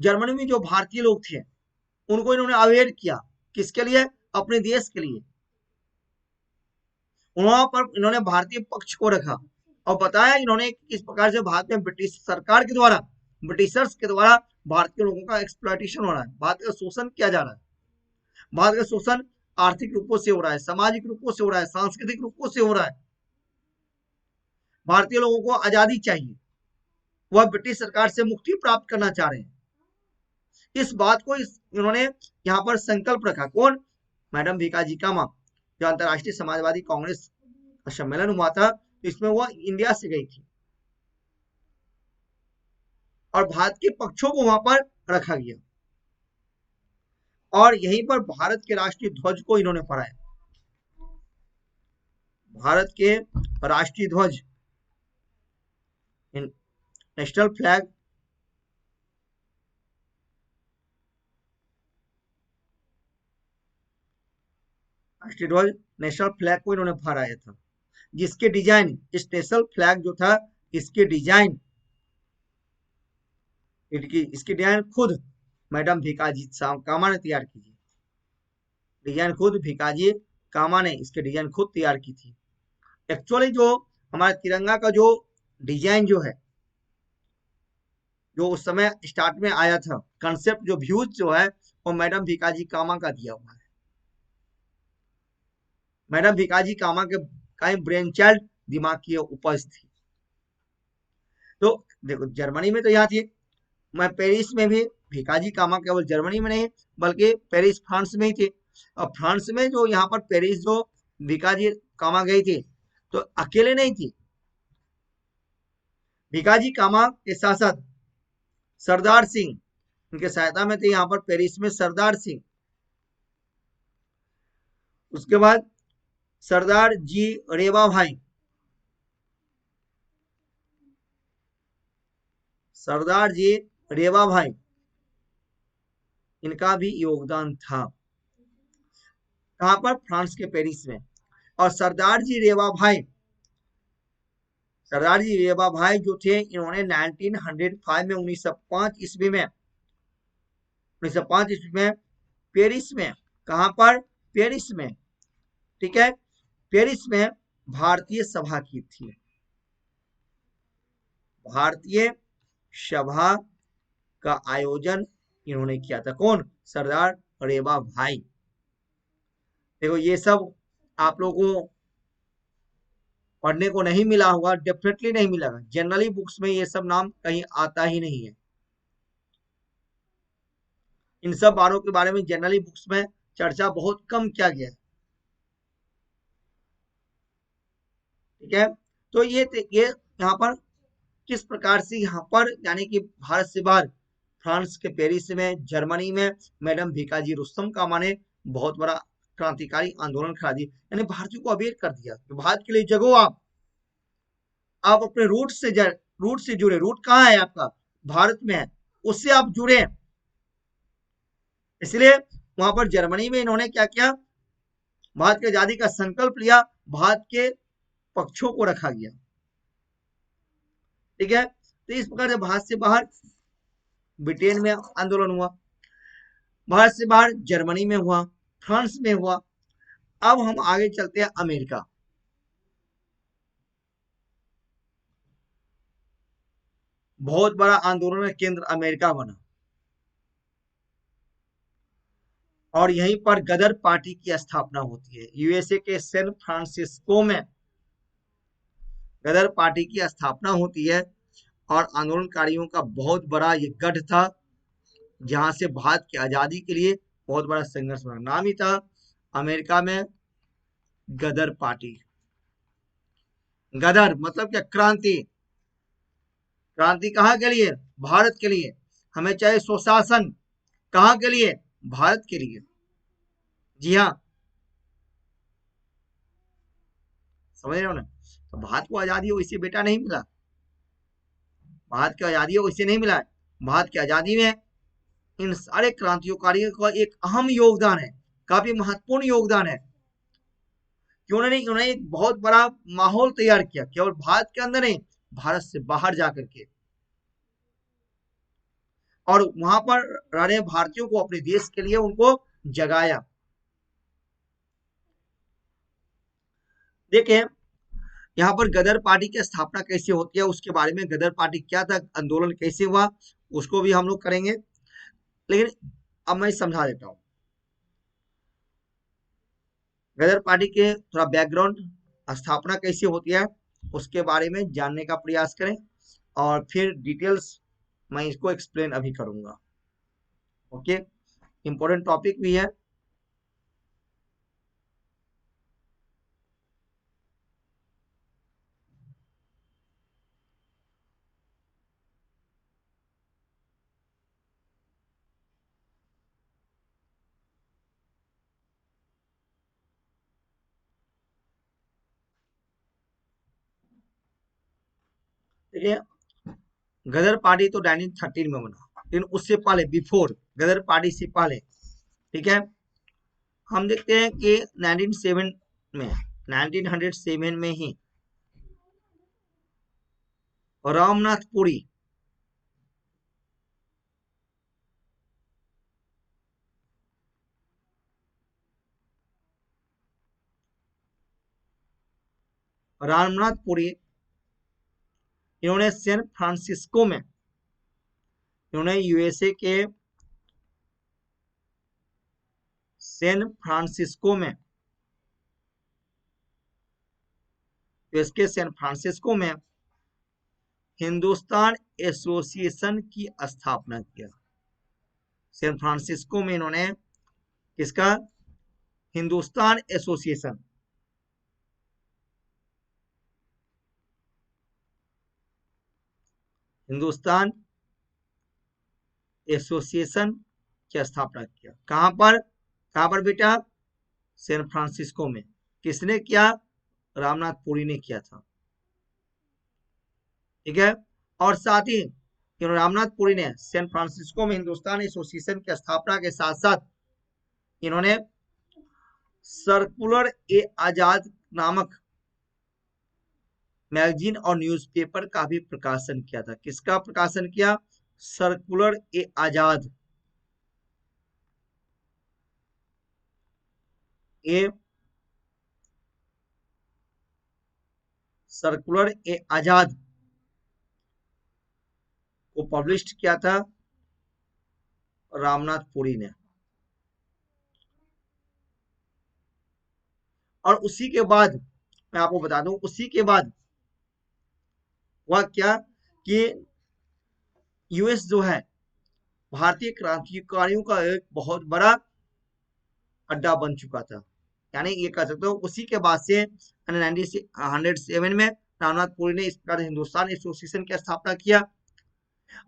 जर्मनी में जो भारतीय लोग थे उनको इन्होंने अवेयर किया, किसके लिए? अपने देश के लिए। वहां पर इन्होंने भारतीय पक्ष को रखा और बताया इन्होंने किस प्रकार से भारत में ब्रिटिश सरकार के द्वारा, ब्रिटिशर्स के द्वारा भारतीय लोगों का एक्सप्लॉयटेशन हो रहा है, भारत का शोषण किया जा रहा है, भारत का शोषण आर्थिक रूपों से हो रहा है, सामाजिक रूपों से हो रहा है, सांस्कृतिक रूपों से हो रहा है। भारतीय लोगों को आजादी चाहिए, वह ब्रिटिश सरकार से मुक्ति प्राप्त करना चाह रहे हैं। इस बात को इन्होंने यहाँ पर संकल्प रखा। कौन? मैडम भीकाजी कामा। जो अंतर्राष्ट्रीय समाजवादी कांग्रेस का सम्मेलन हुआ था, इसमें वह इंडिया से गई थी और भारत के पक्षों को वहां पर रखा गया और यहीं पर भारत के राष्ट्रीय ध्वज को इन्होंने फहराया। भारत के राष्ट्रीय ध्वज, नेशनल फ्लैग, राष्ट्रीय ध्वज, नेशनल फ्लैग को इन्होंने फहराया था, जिसके डिजाइन, इस नेशनल फ्लैग जो था, इसके डिजाइन, इसकी डिजाइन खुद मैडम भीकाजी कामा ने तैयार की थी। डिजाइन खुद भीकाजी कामा ने इसके डिजाइन खुद तैयार की थी। एक्चुअली जो हमारे तिरंगा का जो डिजाइन जो है, जो उस समय स्टार्ट में आया था, कंसेप्ट जो व्यूज जो है, वो मैडम भीकाजी कामा का दिया हुआ है। मैडम भीकाजी कामा के का ब्रेन चाइल्ड दिमाग की उपज थी। तो देखो, जर्मनी में तो यहाँ थी, मैं पेरिस में भी भीकाजी कामा केवल जर्मनी में नहीं बल्कि पेरिस फ्रांस में ही थे। और फ्रांस में जो यहाँ पर पेरिस जो भीकाजी कामा गई थी, तो अकेले नहीं थी। भीकाजी कामा के साथ साथ सरदार सिंह उनके सहायता में थे यहाँ पर पेरिस में, सरदार सिंह। उसके बाद सरदार जी रेवा भाई, सरदार जी रेवा भाई, इनका भी योगदान था। कहां पर? फ्रांस के पेरिस में। और सरदार जी रेवा भाई, सरदार जी रेवा भाई जो थे, इन्होंने 1905 में 1905 ईस्वी में 1905 ईस्वी में पेरिस में, कहां पर? पेरिस में, ठीक है, पेरिस में भारतीय सभा की थी। भारतीय सभा का आयोजन इन्होंने किया था। कौन? सरदार रेवा भाई। देखो, ये सब आप लोगों को पढ़ने को नहीं मिला होगा, डेफिनेटली नहीं मिलेगा। जनरली बुक्स में ये सब नाम कहीं आता ही नहीं है। इन सब बारों के बारे में जनरली बुक्स में चर्चा बहुत कम किया गया है, ठीक है। तो ये यहाँ पर किस प्रकार से यहाँ पर, यानी कि भारत से बाहर, फ्रांस के पेरिस में, जर्मनी में मैडम भीकाजी रुस्तम कामा ने बहुत बड़ा क्रांतिकारी आंदोलन खड़ा दिया, यानी भारतीयों को अवेयर कर दिया कि भारत के लिए जगो। आप अपने रूट से जुड़े। रूट कहाँ है आपका? भारत में है, उससे आप जुड़े। इसलिए वहां पर जर्मनी में इन्होंने क्या किया? भारत की आजादी का संकल्प लिया, भारत के पक्षों को रखा गया, ठीक है। तो इस प्रकार से भारत से बाहर ब्रिटेन में आंदोलन हुआ, भारत से बाहर जर्मनी में हुआ, फ्रांस में हुआ। अब हम आगे चलते हैं अमेरिका। बहुत बड़ा आंदोलन का केंद्र अमेरिका बना और यहीं पर गदर पार्टी की स्थापना होती है। यूएसए के सैन फ्रांसिस्को में गदर पार्टी की स्थापना होती है और आंदोलनकारियों का बहुत बड़ा ये गढ़ था, जहां से भारत की आजादी के लिए बहुत बड़ा संघर्ष हुआ। नाम ही था अमेरिका में गदर पार्टी। गदर मतलब क्या? क्रांति। क्रांति कहाँ के लिए? भारत के लिए। हमें चाहिए स्वशासन, कहाँ के लिए? भारत के लिए। जी हाँ, समझ रहे हो ना। तो भारत को आजादी वैसे बेटा नहीं मिला, भारत की आजादी वैसे नहीं मिला है। भारत की आजादी में इन सारे क्रांतिकारियों का एक अहम योगदान है, काफी महत्वपूर्ण योगदान है कि उन्होंने एक बहुत बड़ा माहौल तैयार किया, केवल भारत के अंदर नहीं, भारत से बाहर जाकर के, और वहां पर रह रहे भारतीयों को अपने देश के लिए उनको जगाया। देखें, यहाँ पर गदर पार्टी की स्थापना कैसे होती है, उसके बारे में, गदर पार्टी क्या था, आंदोलन कैसे हुआ, उसको भी हम लोग करेंगे। लेकिन अब मैं समझा देता हूं। गदर पार्टी के थोड़ा बैकग्राउंड, स्थापना कैसे होती है उसके बारे में जानने का प्रयास करें और फिर डिटेल्स मैं इसको एक्सप्लेन अभी करूंगा। ओके, इंपॉर्टेंट टॉपिक भी है। देखिए, गदर पार्टी तो 1913 में बना, लेकिन उससे पहले, बिफोर गदर पार्टी से पहले, ठीक है, हम देखते हैं कि 1907 में 1907 में ही रामनाथपुरी रामनाथपुरी इन्होंने सैन फ्रांसिस्को में, इन्होंने यूएसए के सैन फ्रांसिस्को में, यूएस के सैन फ्रांसिस्को में हिंदुस्तान एसोसिएशन की स्थापना किया। सैन फ्रांसिस्को में इन्होंने किसका, हिंदुस्तान एसोसिएशन, हिंदुस्तान एसोसिएशन की स्थापना किया। कहां पर बेटा, सैन फ्रांसिस्को में। किसने किया, रामनाथ पुरी ने किया था, ठीक है। और साथ ही रामनाथ पुरी ने सैन फ्रांसिस्को में हिंदुस्तान एसोसिएशन की स्थापना के साथ साथ इन्होंने सर्कुलर ए आजाद नामक मैगजीन और न्यूज़पेपर का भी प्रकाशन किया था। किसका प्रकाशन किया, circular A Azad, a circular ए आजाद को पब्लिश किया था रामनाथ पुरी ने। और उसी के बाद मैं आपको बता दूं, उसी के बाद वह क्या कि यूएस जो है भारतीय क्रांतिकारियों का एक बहुत बड़ा अड्डा बन चुका था। यानी ये कह सकते हो उसी के बाद से 1907 में रामनाथ पुरी ने इस प्रकार हिंदुस्तान एसोसिएशन की स्थापना किया।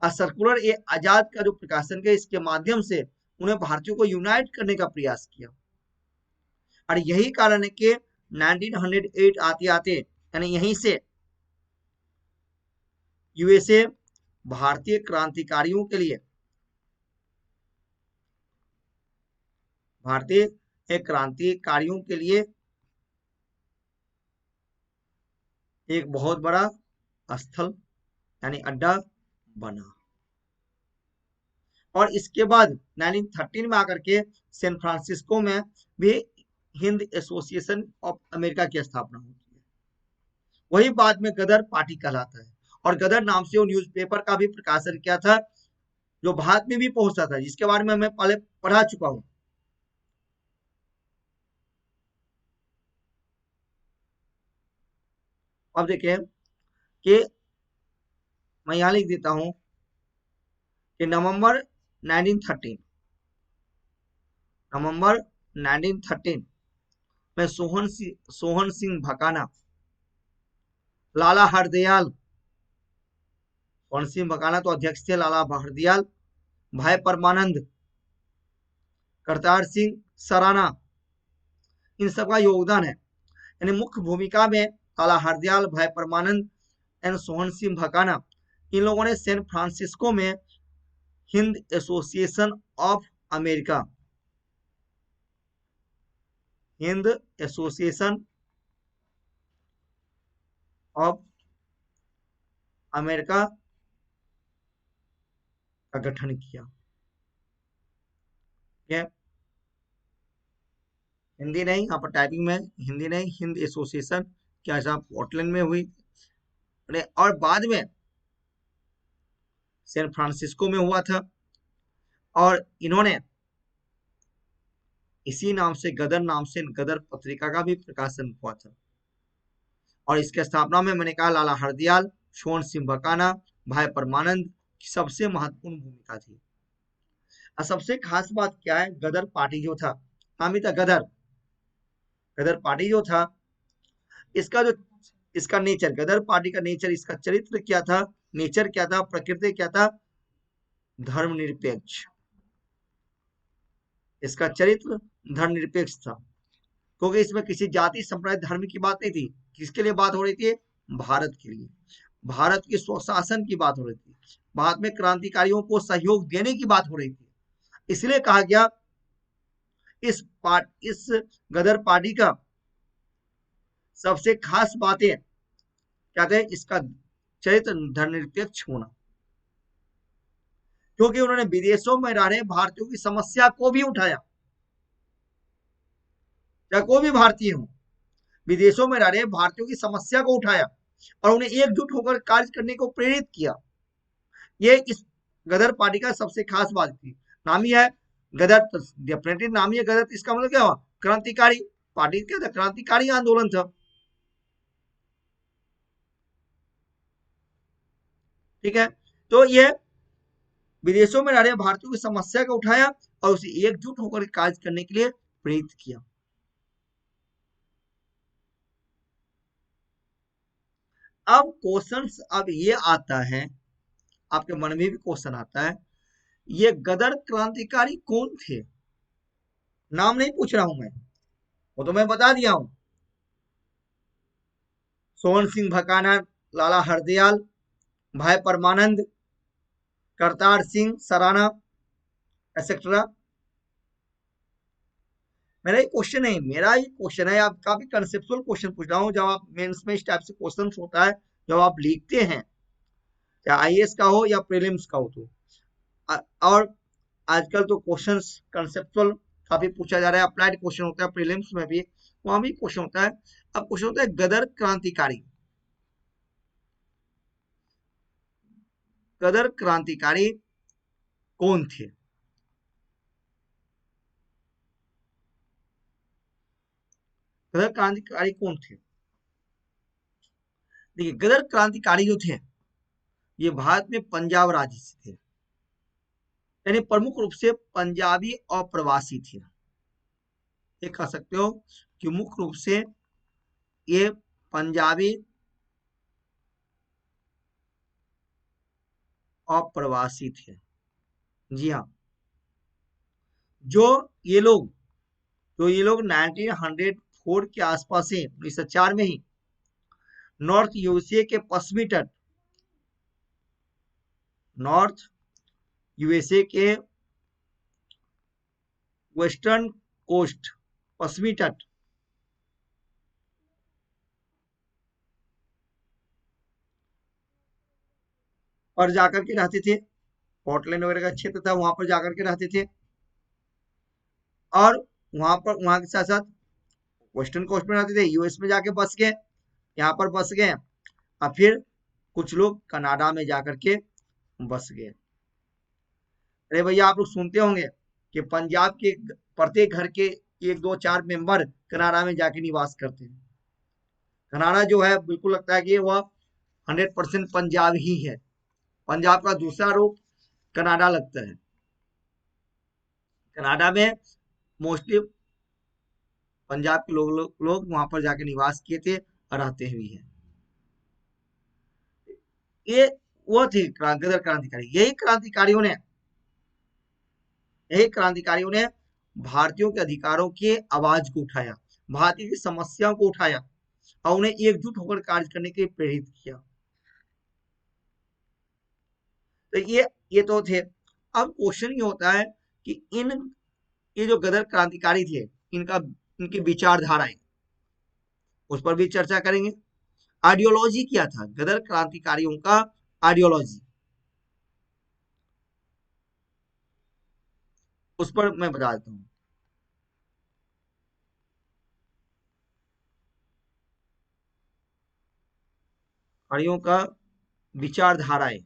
और सर्कुलर ए आजाद का जो प्रकाशन किया, इसके माध्यम से उन्हें भारतीयों को यूनाइट करने का प्रयास किया। और यही कारण है कि 1908 आते आते, यानी यहीं से यूएसए भारतीय क्रांतिकारियों के लिए, भारतीय क्रांतिकारियों के लिए एक बहुत बड़ा स्थल यानी अड्डा बना। और इसके बाद 1913 में आकर के सैन फ्रांसिस्को में भी हिंद एसोसिएशन ऑफ अमेरिका की स्थापना होती है। वही बाद में गदर पार्टी कहलाता है। और गदर नाम से वो न्यूज़पेपर का भी प्रकाशन किया था, जो भारत में भी पहुंचा था, जिसके बारे में मैं पहले पढ़ा चुका हूं। अब देखिए कि मैं यहां लिख देता हूं कि नवंबर 1913 में सोहन सिंह भकाना, लाला हरदयाल, सोहन सिंह भकाना तो अध्यक्ष थे, लाला हरदयाल, भाई परमानंद, करतार सिंह सराना, इन सबका योगदान है। यानी मुख्य भूमिका में लाला हरदयाल, भाई परमानंद एंड सोहन सिंह भकाना, इन लोगों ने सैन फ्रांसिस्को में Hind association of America, Hind association of America का गठन किया। हिंदी नहीं, यहाँ पर टाइपिंग में हिंदी नहीं, हिंद एसोसिएशन क्या पोर्टलैंड में हुई, और बाद में सैन फ्रांसिस्को में हुआ था। और इन्होंने इसी नाम से गदर पत्रिका का भी प्रकाशन हुआ था। और इसके स्थापना में मैंने कहा लाला हरदयाल, स्वर्ण सिंह बकाना, भाई परमानंद की सबसे महत्वपूर्ण भूमिका थी। और सबसे खास बात क्या है, गदर पार्टी जो था, नाम ही था गदर, गदर पार्टी जो था, इसका जो इसका नेचर, गदर पार्टी का नेचर, इसका चरित्र क्या था, नेचर क्या था, प्रकृति क्या था, धर्मनिरपेक्ष। इसका चरित्र धर्मनिरपेक्ष था, क्योंकि इसमें किसी जाति संप्रदाय धर्म की बात नहीं थी। किसके लिए बात हो रही थी? भारत के लिए, भारत के स्वशासन की बात हो रही थी, बाद में क्रांतिकारियों को सहयोग देने की बात हो रही थी। इसलिए कहा गया इस गदर पार्टी का सबसे खास बातें क्या थे, इसका चरित्र धर्मनिरपेक्ष होना, क्योंकि उन्होंने विदेशों में रह रहे भारतीयों की समस्या को भी उठाया। चाहे कोई भी भारतीय हो, विदेशों में रह रहे भारतीयों की समस्या को उठाया और उन्हें एकजुट होकर कार्य करने को प्रेरित किया। ये इस गदर पार्टी का सबसे खास बात थी। नाम ही है गदर, डेफिनेटली नाम ही है गदर, इसका मतलब क्या हुआ? क्रांतिकारी पार्टी, क्या था? क्रांतिकारी आंदोलन था। ठीक है, तो ये विदेशों में रह रहे भारतीयों की समस्या को उठाया और उसे एकजुट होकर कार्य करने के लिए प्रेरित किया। अब क्वेश्चंस अब ये आता है, आपके मन में भी क्वेश्चन आता है, ये गदर क्रांतिकारी कौन थे? नाम नहीं पूछ रहा हूं मैं, वो तो मैं बता दिया हूं। स्वर्ण सिंह भकाना, लाला हरदयाल, भाई परमानंद, करतार सिंह सराना, एक्सेट्रा। मेरा ये क्वेश्चन है, मेरा ये क्वेश्चन है, आप काफी कंसेप्चुअल क्वेश्चन पूछ रहा हूँ। जब आप मेंस में इस टाइप से क्वेश्चन होता है, जब आप लिखते हैं, या आईएएस का हो या प्रीलिम्स का हो, तो और आजकल तो क्वेश्चंस कंसेप्चुअल काफी पूछा जा रहा है, अप्लाइड क्वेश्चन होता है प्रीलिम्स में भी, वहां भी क्वेश्चन होता है। अब क्वेश्चन होता है गदर क्रांतिकारी, गदर क्रांतिकारी कौन थे? गदर क्रांतिकारी कौन थे? देखिए, गदर क्रांतिकारी जो थे, ये भारत में पंजाब राज्य से थे, यानी प्रमुख रूप से पंजाबी और प्रवासी थे। ये कह सकते हो कि मुख्य रूप से ये पंजाबी और प्रवासी थे। जी हाँ, जो ये लोग जो ये लोग 1904 के आसपास से 1904 में ही नॉर्थ यूएसए के पश्चिमी तट, नॉर्थ यूएसए के वेस्टर्न कोस्ट, पश्चिमी तट पर जाकर के रहते थे। पोर्टलैंड वगैरह का क्षेत्र था, वहां पर जाकर के रहते थे। और वहां के साथ साथ वेस्टर्न कोस्ट में रहते थे, यूएस में जाके बस गए, यहाँ पर बस गए। और फिर कुछ लोग कनाडा में जाकर के बस गए। अरे भैया, आप लोग सुनते होंगे कि पंजाब के प्रत्येक घर के 1 2 4 मेंबर कनाडा में जाके निवास करते हैं। कनाडा जो है, बिल्कुल लगता है कि वह 100% पंजाब ही है। पंजाब का दूसरा रूप कनाडा लगता है। कनाडा में मोस्टली पंजाब के लोग वहां पर जाके निवास किए थे और रहते हुए हैं। ये वो थे गदर क्रांतिकारी। यही क्रांतिकारियों ने भारतीयों के अधिकारों के आवाज को उठाया, भारतीय की समस्याओं को उठाया और उन्हें एकजुट होकर कार्य करने के लिए प्रेरित किया। तो ये तो थे। अब क्वेश्चन ये होता है कि ये जो गदर क्रांतिकारी थे, इनका इनकी विचारधाराएं, उस पर भी चर्चा करेंगे। आइडियोलॉजी क्या था गदर क्रांतिकारियों का? आइडियोलॉजी, उस पर मैं बता देता हूँ। कार्यों का विचारधाराएं,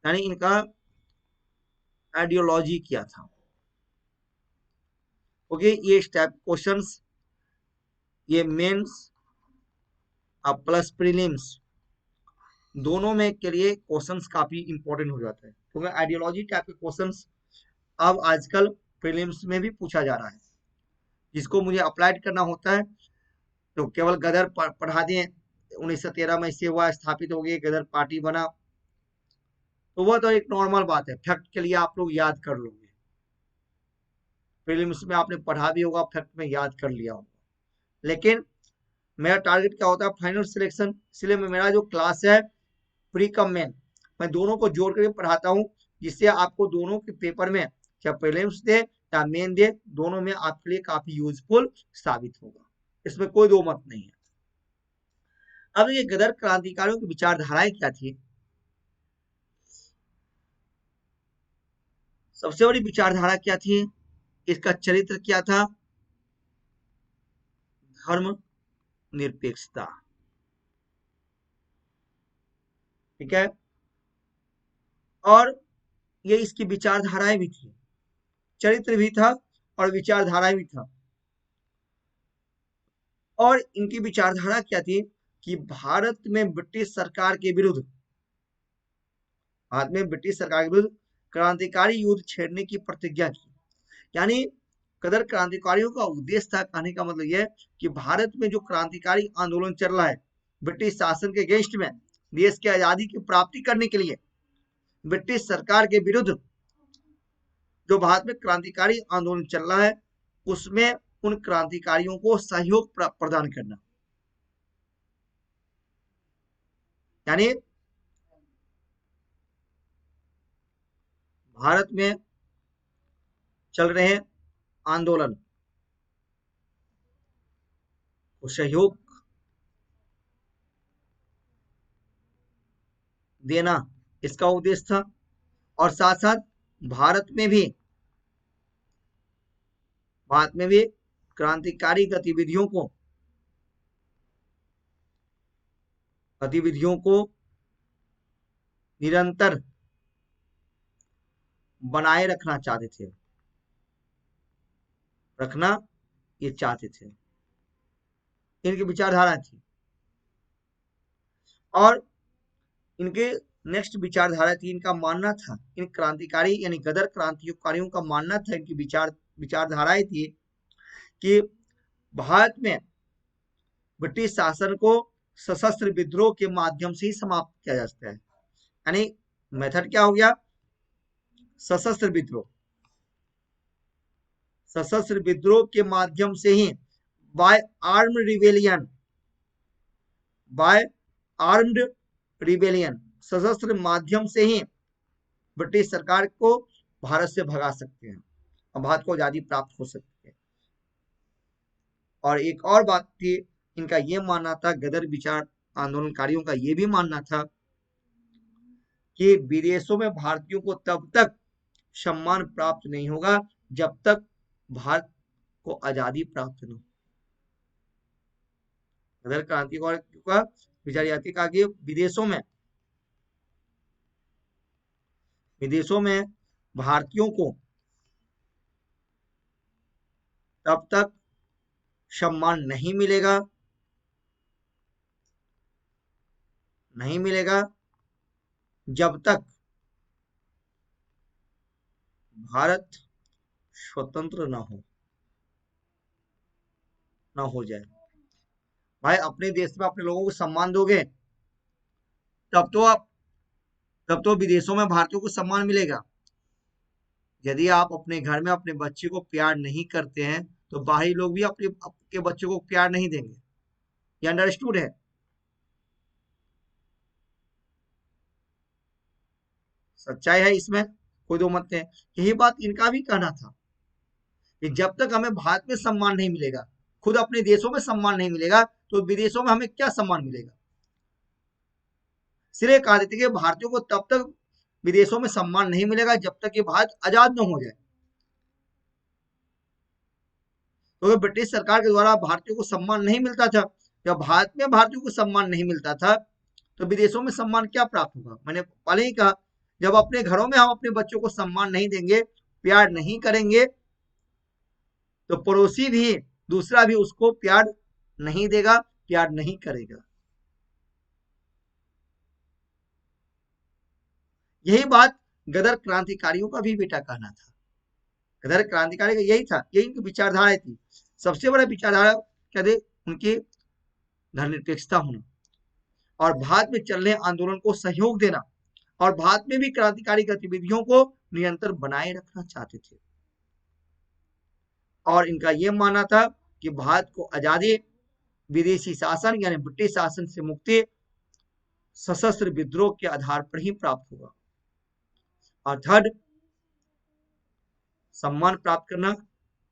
यानी इनका आइडियोलॉजी किया था। ओके, ये टाइप क्वेश्चंस, ये मेंस प्लस प्रीलिम्स दोनों में के लिए क्वेश्चंस काफी इंपॉर्टेंट हो जाता है, क्योंकि आइडियोलॉजी टाइप के क्वेश्चंस अब आजकल प्रीलिम्स में भी पूछा जा रहा है। जिसको मुझे अप्लाइड करना होता है तो केवल गदर पढ़ा दें, 1913 में इससे हुआ, स्थापित हो गई, गदर पार्टी बना, तो वह तो एक नॉर्मल बात है, फैक्ट के लिए आप लोग याद कर लोगे। प्रीलिम्स में आपने पढ़ा भी होगा, फैक्ट में याद कर लिया होगा। लेकिन मेरा टारगेट क्या होता है, फाइनल सिलेक्शन। इसलिए मेरा जो क्लास है प्री कम मेन, मैं दोनों को जोड़ करके पढ़ाता हूँ, जिससे आपको दोनों के पेपर में, चाहे प्रीलिम्स दे या मेन दे, दोनों में आपके लिए काफी यूजफुल साबित होगा, इसमें कोई दो मत नहीं है। अब ये गदर क्रांतिकारियों की विचारधाराएं क्या थी? सबसे बड़ी विचारधारा क्या थी, इसका चरित्र क्या था? धर्म निरपेक्षता। ठीक है, और ये इसकी विचारधाराएं भी थी, चरित्र भी था और विचारधाराएं भी था। और इनकी विचारधारा क्या थी कि भारत में ब्रिटिश सरकार के विरुद्ध, भारत में ब्रिटिश सरकार के विरुद्ध क्रांतिकारी युद्ध छेड़ने की प्रतिज्ञा की। यानी कदर क्रांतिकारियों का उद्देश्य था, कहने का मतलब यह कि भारत में जो क्रांतिकारी आंदोलन चल रहा है ब्रिटिश शासन के अगेंस्ट में, देश की आजादी की प्राप्ति करने के लिए ब्रिटिश सरकार के विरुद्ध जो भारत में क्रांतिकारी आंदोलन चल रहा है, उसमें उन क्रांतिकारियों को सहयोग प्रदान करना। यानी भारत में चल रहे आंदोलन को सहयोग देना इसका उद्देश्य था। और साथ साथ भारत में भी क्रांतिकारी गतिविधियों को निरंतर बनाए रखना चाहते थे, इनकी विचारधारा थी। और इनके नेक्स्ट विचारधारा थी, इनका मानना था, इन क्रांतिकारी यानी गदर क्रांतिकारियों का मानना था, इनकी विचारधाराएं थी कि भारत में ब्रिटिश शासन को सशस्त्र विद्रोह के माध्यम से ही समाप्त किया जा सकता है। यानी मेथड क्या हो गया, सशस्त्र विद्रोह के माध्यम से ही, बाय आर्म्ड रिबेलियन, सशस्त्र माध्यम से ही ब्रिटिश सरकार को भारत से भगा सकते हैं और भारत को आजादी प्राप्त हो सकती है। और एक और बात थी, इनका ये मानना था, गदर विचार आंदोलनकारियों का ये भी मानना था कि विदेशों में भारतीयों को तब तक सम्मान प्राप्त नहीं होगा जब तक भारत को आजादी प्राप्त न हो। गदर क्रांतिकारियों का विचार यह था कि विदेशों में भारतीयों को तब तक सम्मान नहीं मिलेगा जब तक भारत स्वतंत्र न हो जाए। भाई अपने देश में अपने लोगों को सम्मान दोगे तब तो विदेशों में भारतीयों को सम्मान मिलेगा। यदि आप अपने घर में अपने बच्चे को प्यार नहीं करते हैं तो बाहरी लोग भी आपके बच्चे को प्यार नहीं देंगे। ये अंडरस्टूड है? सच्चाई है, इसमें कोई दो मत नहीं। यही बात इनका भी कहना था कि जब तक हमें भारत में सम्मान नहीं मिलेगा, खुद अपने देशों में सम्मान नहीं मिलेगा, तो विदेशों में हमें क्या सम्मान मिलेगा। इसलिए कहा देते कि भारतीयों को तब तक विदेशों में सम्मान नहीं मिलेगा जब तक ये भारत आजाद न हो जाए। तो ब्रिटिश सरकार के द्वारा भारतीयों को सम्मान नहीं मिलता था, जब भारत में भारतीयों को सम्मान नहीं मिलता था तो विदेशों में सम्मान क्या प्राप्त होगा। मैंने पहले ही कहा जब अपने घरों में हम अपने बच्चों को सम्मान नहीं देंगे, प्यार नहीं करेंगे, तो पड़ोसी भी, दूसरा भी उसको प्यार नहीं देगा, प्यार नहीं करेगा। यही बात गदर क्रांतिकारियों का भी बेटा कहना था। गदर क्रांतिकारी का यही था, यही उनकी विचारधारा थी। सबसे बड़ा विचारधारा क्या थे उनकी? धर्मनिरपेक्षता होना और भारत में चल रहे आंदोलन को सहयोग देना और भारत में भी क्रांतिकारी गतिविधियों को निरंतर बनाए रखना चाहते थे। और इनका यह मानना था कि भारत को आजादी विदेशी शासन यानी ब्रिटिश शासन से मुक्ति सशस्त्र विद्रोह के आधार पर ही प्राप्त होगा। और थर्ड, सम्मान प्राप्त करना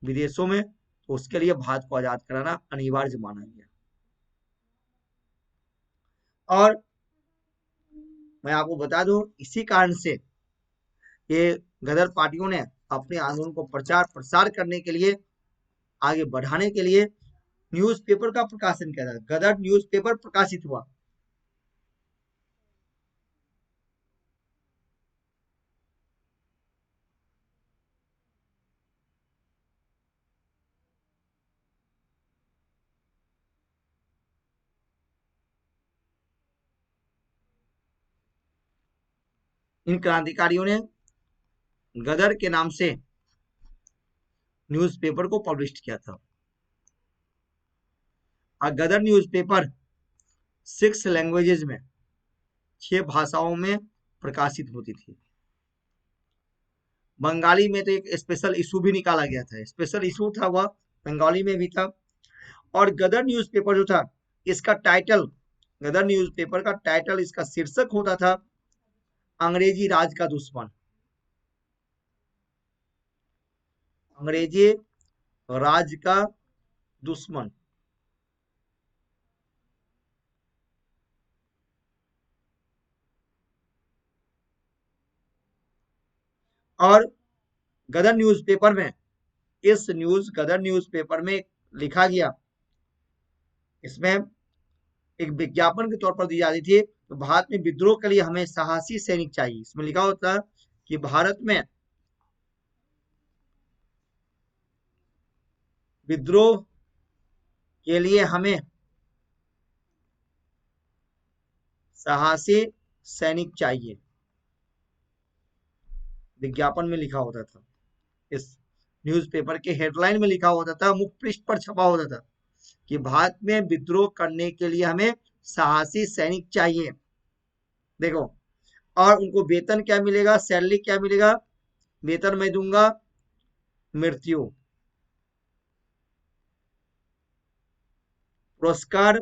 विदेशों में, तो उसके लिए भारत को आजाद कराना अनिवार्य माना गया। और मैं आपको बता दूं, इसी कारण से ये गदर पार्टियों ने अपने आंदोलन को प्रचार प्रसार करने के लिए, आगे बढ़ाने के लिए न्यूज़पेपर का प्रकाशन किया था। गदर न्यूज़पेपर प्रकाशित हुआ। इन क्रांतिकारियों ने गदर के नाम से न्यूज़पेपर को पब्लिश किया था। और गदर न्यूज़पेपर 6 लैंग्वेजेस में, 6 भाषाओं में प्रकाशित होती थी। बंगाली में तो एक स्पेशल इशू भी निकाला गया था, स्पेशल इशू था वह बंगाली में भी था। और गदर न्यूज़पेपर जो था, इसका टाइटल, गदर न्यूज़पेपर का टाइटल, इसका शीर्षक होता था अंग्रेजी राज का दुश्मन। अंग्रेजी राज का दुश्मन। और गदर न्यूज़पेपर में, गदर न्यूज़पेपर में लिखा गया, इसमें एक विज्ञापन के तौर पर दी जाती थी, तो भारत में विद्रोह के लिए हमें साहसी सैनिक चाहिए। इसमें लिखा होता कि भारत में विद्रोह के लिए हमें साहसी सैनिक चाहिए, विज्ञापन में लिखा होता था। इस न्यूज़पेपर के हेडलाइन में लिखा होता था, मुख्य पृष्ठ पर छपा होता था कि भारत में विद्रोह करने के लिए हमें साहसी सैनिक चाहिए। देखो, और उनको वेतन क्या मिलेगा, सैलरी क्या मिलेगा? वेतन मैं दूंगा मृत्यु, पुरस्कार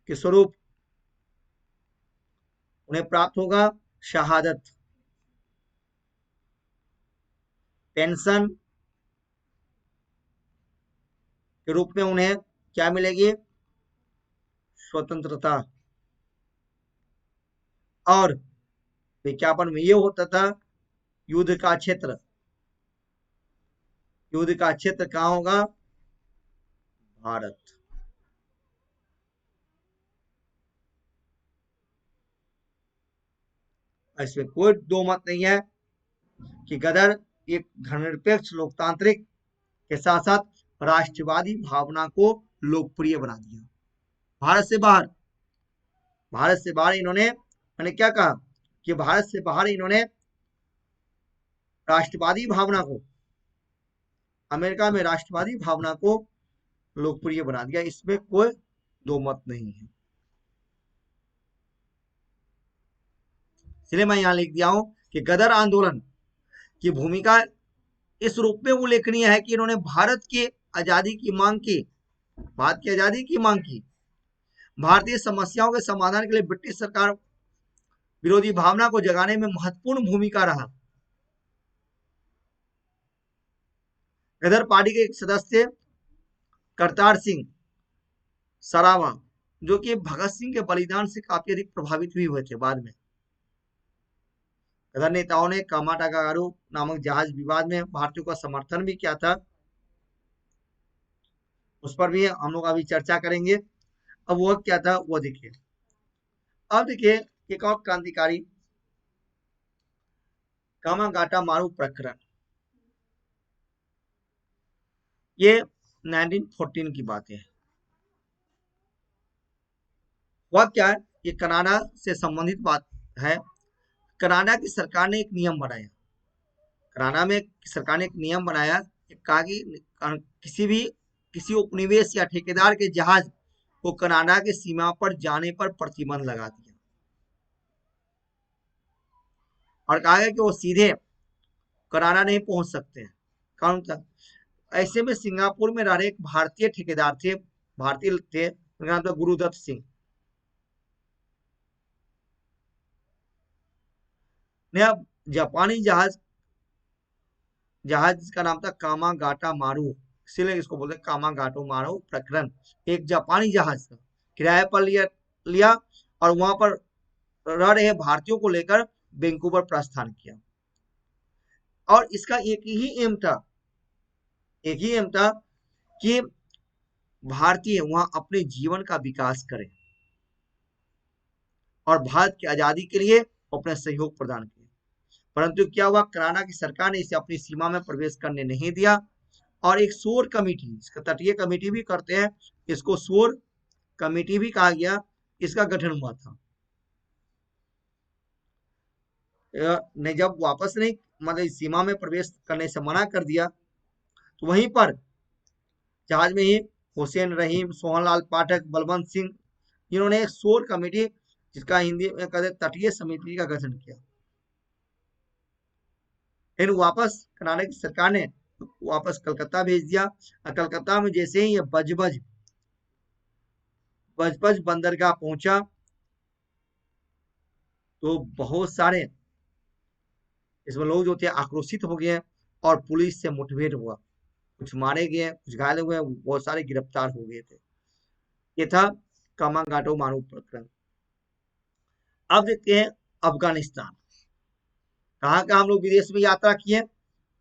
के स्वरूप उन्हें प्राप्त होगा शहादत, पेंशन के रूप में उन्हें क्या मिलेगी? स्वतंत्रता। और विज्ञापन में ये होता था युद्ध का क्षेत्र, युद्ध का क्षेत्र कहाँ होगा? भारत। इसमें कोई दो मत नहीं है कि गदर एक धर्मनिरपेक्ष लोकतांत्रिक के साथ साथ राष्ट्रवादी भावना को लोकप्रिय बना दिया। भारत से बाहर, भारत से बाहर इन्होंने, मैंने क्या कहा कि भारत से बाहर इन्होंने राष्ट्रवादी भावना को, अमेरिका में राष्ट्रवादी भावना को लोकप्रिय बना दिया। इसमें कोई दो मत नहीं है। इसलिए मैं यहां लिख दिया हूं कि गदर आंदोलन की भूमिका इस रूप में उल्लेखनीय है कि इन्होंने भारत की आजादी की मांग की, भारत की आजादी की मांग की, भारतीय समस्याओं के समाधान के लिए ब्रिटिश सरकार विरोधी भावना को जगाने में महत्वपूर्ण भूमिका रहा। गदर पार्टी के एक सदस्य करतार सिंह सरावा, जो कि भगत सिंह के बलिदान से काफी अधिक प्रभावित भी हुए थे बाद में। गदर नेताओं ने कामाटागारू नामक जहाज विवाद में भारतीयों का समर्थन भी किया था, उस पर भी हम लोग अभी चर्चा करेंगे। अब वह क्या था वो देखिए। अब देखिए, एक और क्रांतिकारी कामागाटा मारू प्रकरण, ये 1914 की बात है। वह क्या है, ये कनाडा से संबंधित बात है। कनाडा की सरकार ने एक नियम बनाया, कनाडा में सरकार ने एक नियम बनाया, कहा कि किसी उपनिवेश या ठेकेदार के जहाज को कनाडा की सीमा पर जाने पर प्रतिबंध लगा दिया और कहा गया कि वो सीधे कनाडा नहीं पहुंच सकते हैं कानून तक। ऐसे में सिंगापुर में रह रहे एक भारतीय ठेकेदार थे, भारतीय थे, उनका नाम था गुरुदत्त सिंह ने अब जापानी जहाज का नाम था कामागाटा मारू, इसीलिए इसको बोलते कामागाटो मारू प्रकरण। एक जापानी जहाज का किराए पर लिया और वहां पर रह रहे भारतीयों को लेकर वैंकूवर प्रस्थान किया। और इसका एक ही एम था कि भारतीय वहां अपने जीवन का विकास करें और भारत की आजादी के लिए अपना सहयोग प्रदान किया। परंतु क्या हुआ, कनाडा की सरकार ने इसे अपनी सीमा में प्रवेश करने नहीं दिया और एक शोर कमेटी, इसका तटीय कमेटी भी करते हैं, इसको शोर कमेटी भी कहा गया, इसका गठन हुआ था। ने जब वापस नहीं मतलब सीमा में प्रवेश करने से मना कर दिया तो वहीं पर जहाज में ही हुसैन रहीम, सोहनलाल पाठक, बलवंत सिंह, इन्होंने एक शोर कमेटी, जिसका हिंदी में कहते तटीय समिति, का गठन किया। फिर वापस कनाडा की सरकार ने वापस कलकत्ता भेज दिया और कलकत्ता में जैसे ही ये बजबज बंदरगाह पहुंचा तो बहुत सारे इसमें लोग जो थे आक्रोशित हो गए और पुलिस से मुठभेड़ हुआ, कुछ मारे गए, कुछ घायल हुए, बहुत सारे गिरफ्तार हो गए थे। ये था कामागाटो मारू प्रकरण। अब देखते हैं अफगानिस्तान। कहाँ कहाँ हम लोग विदेश में यात्रा किए,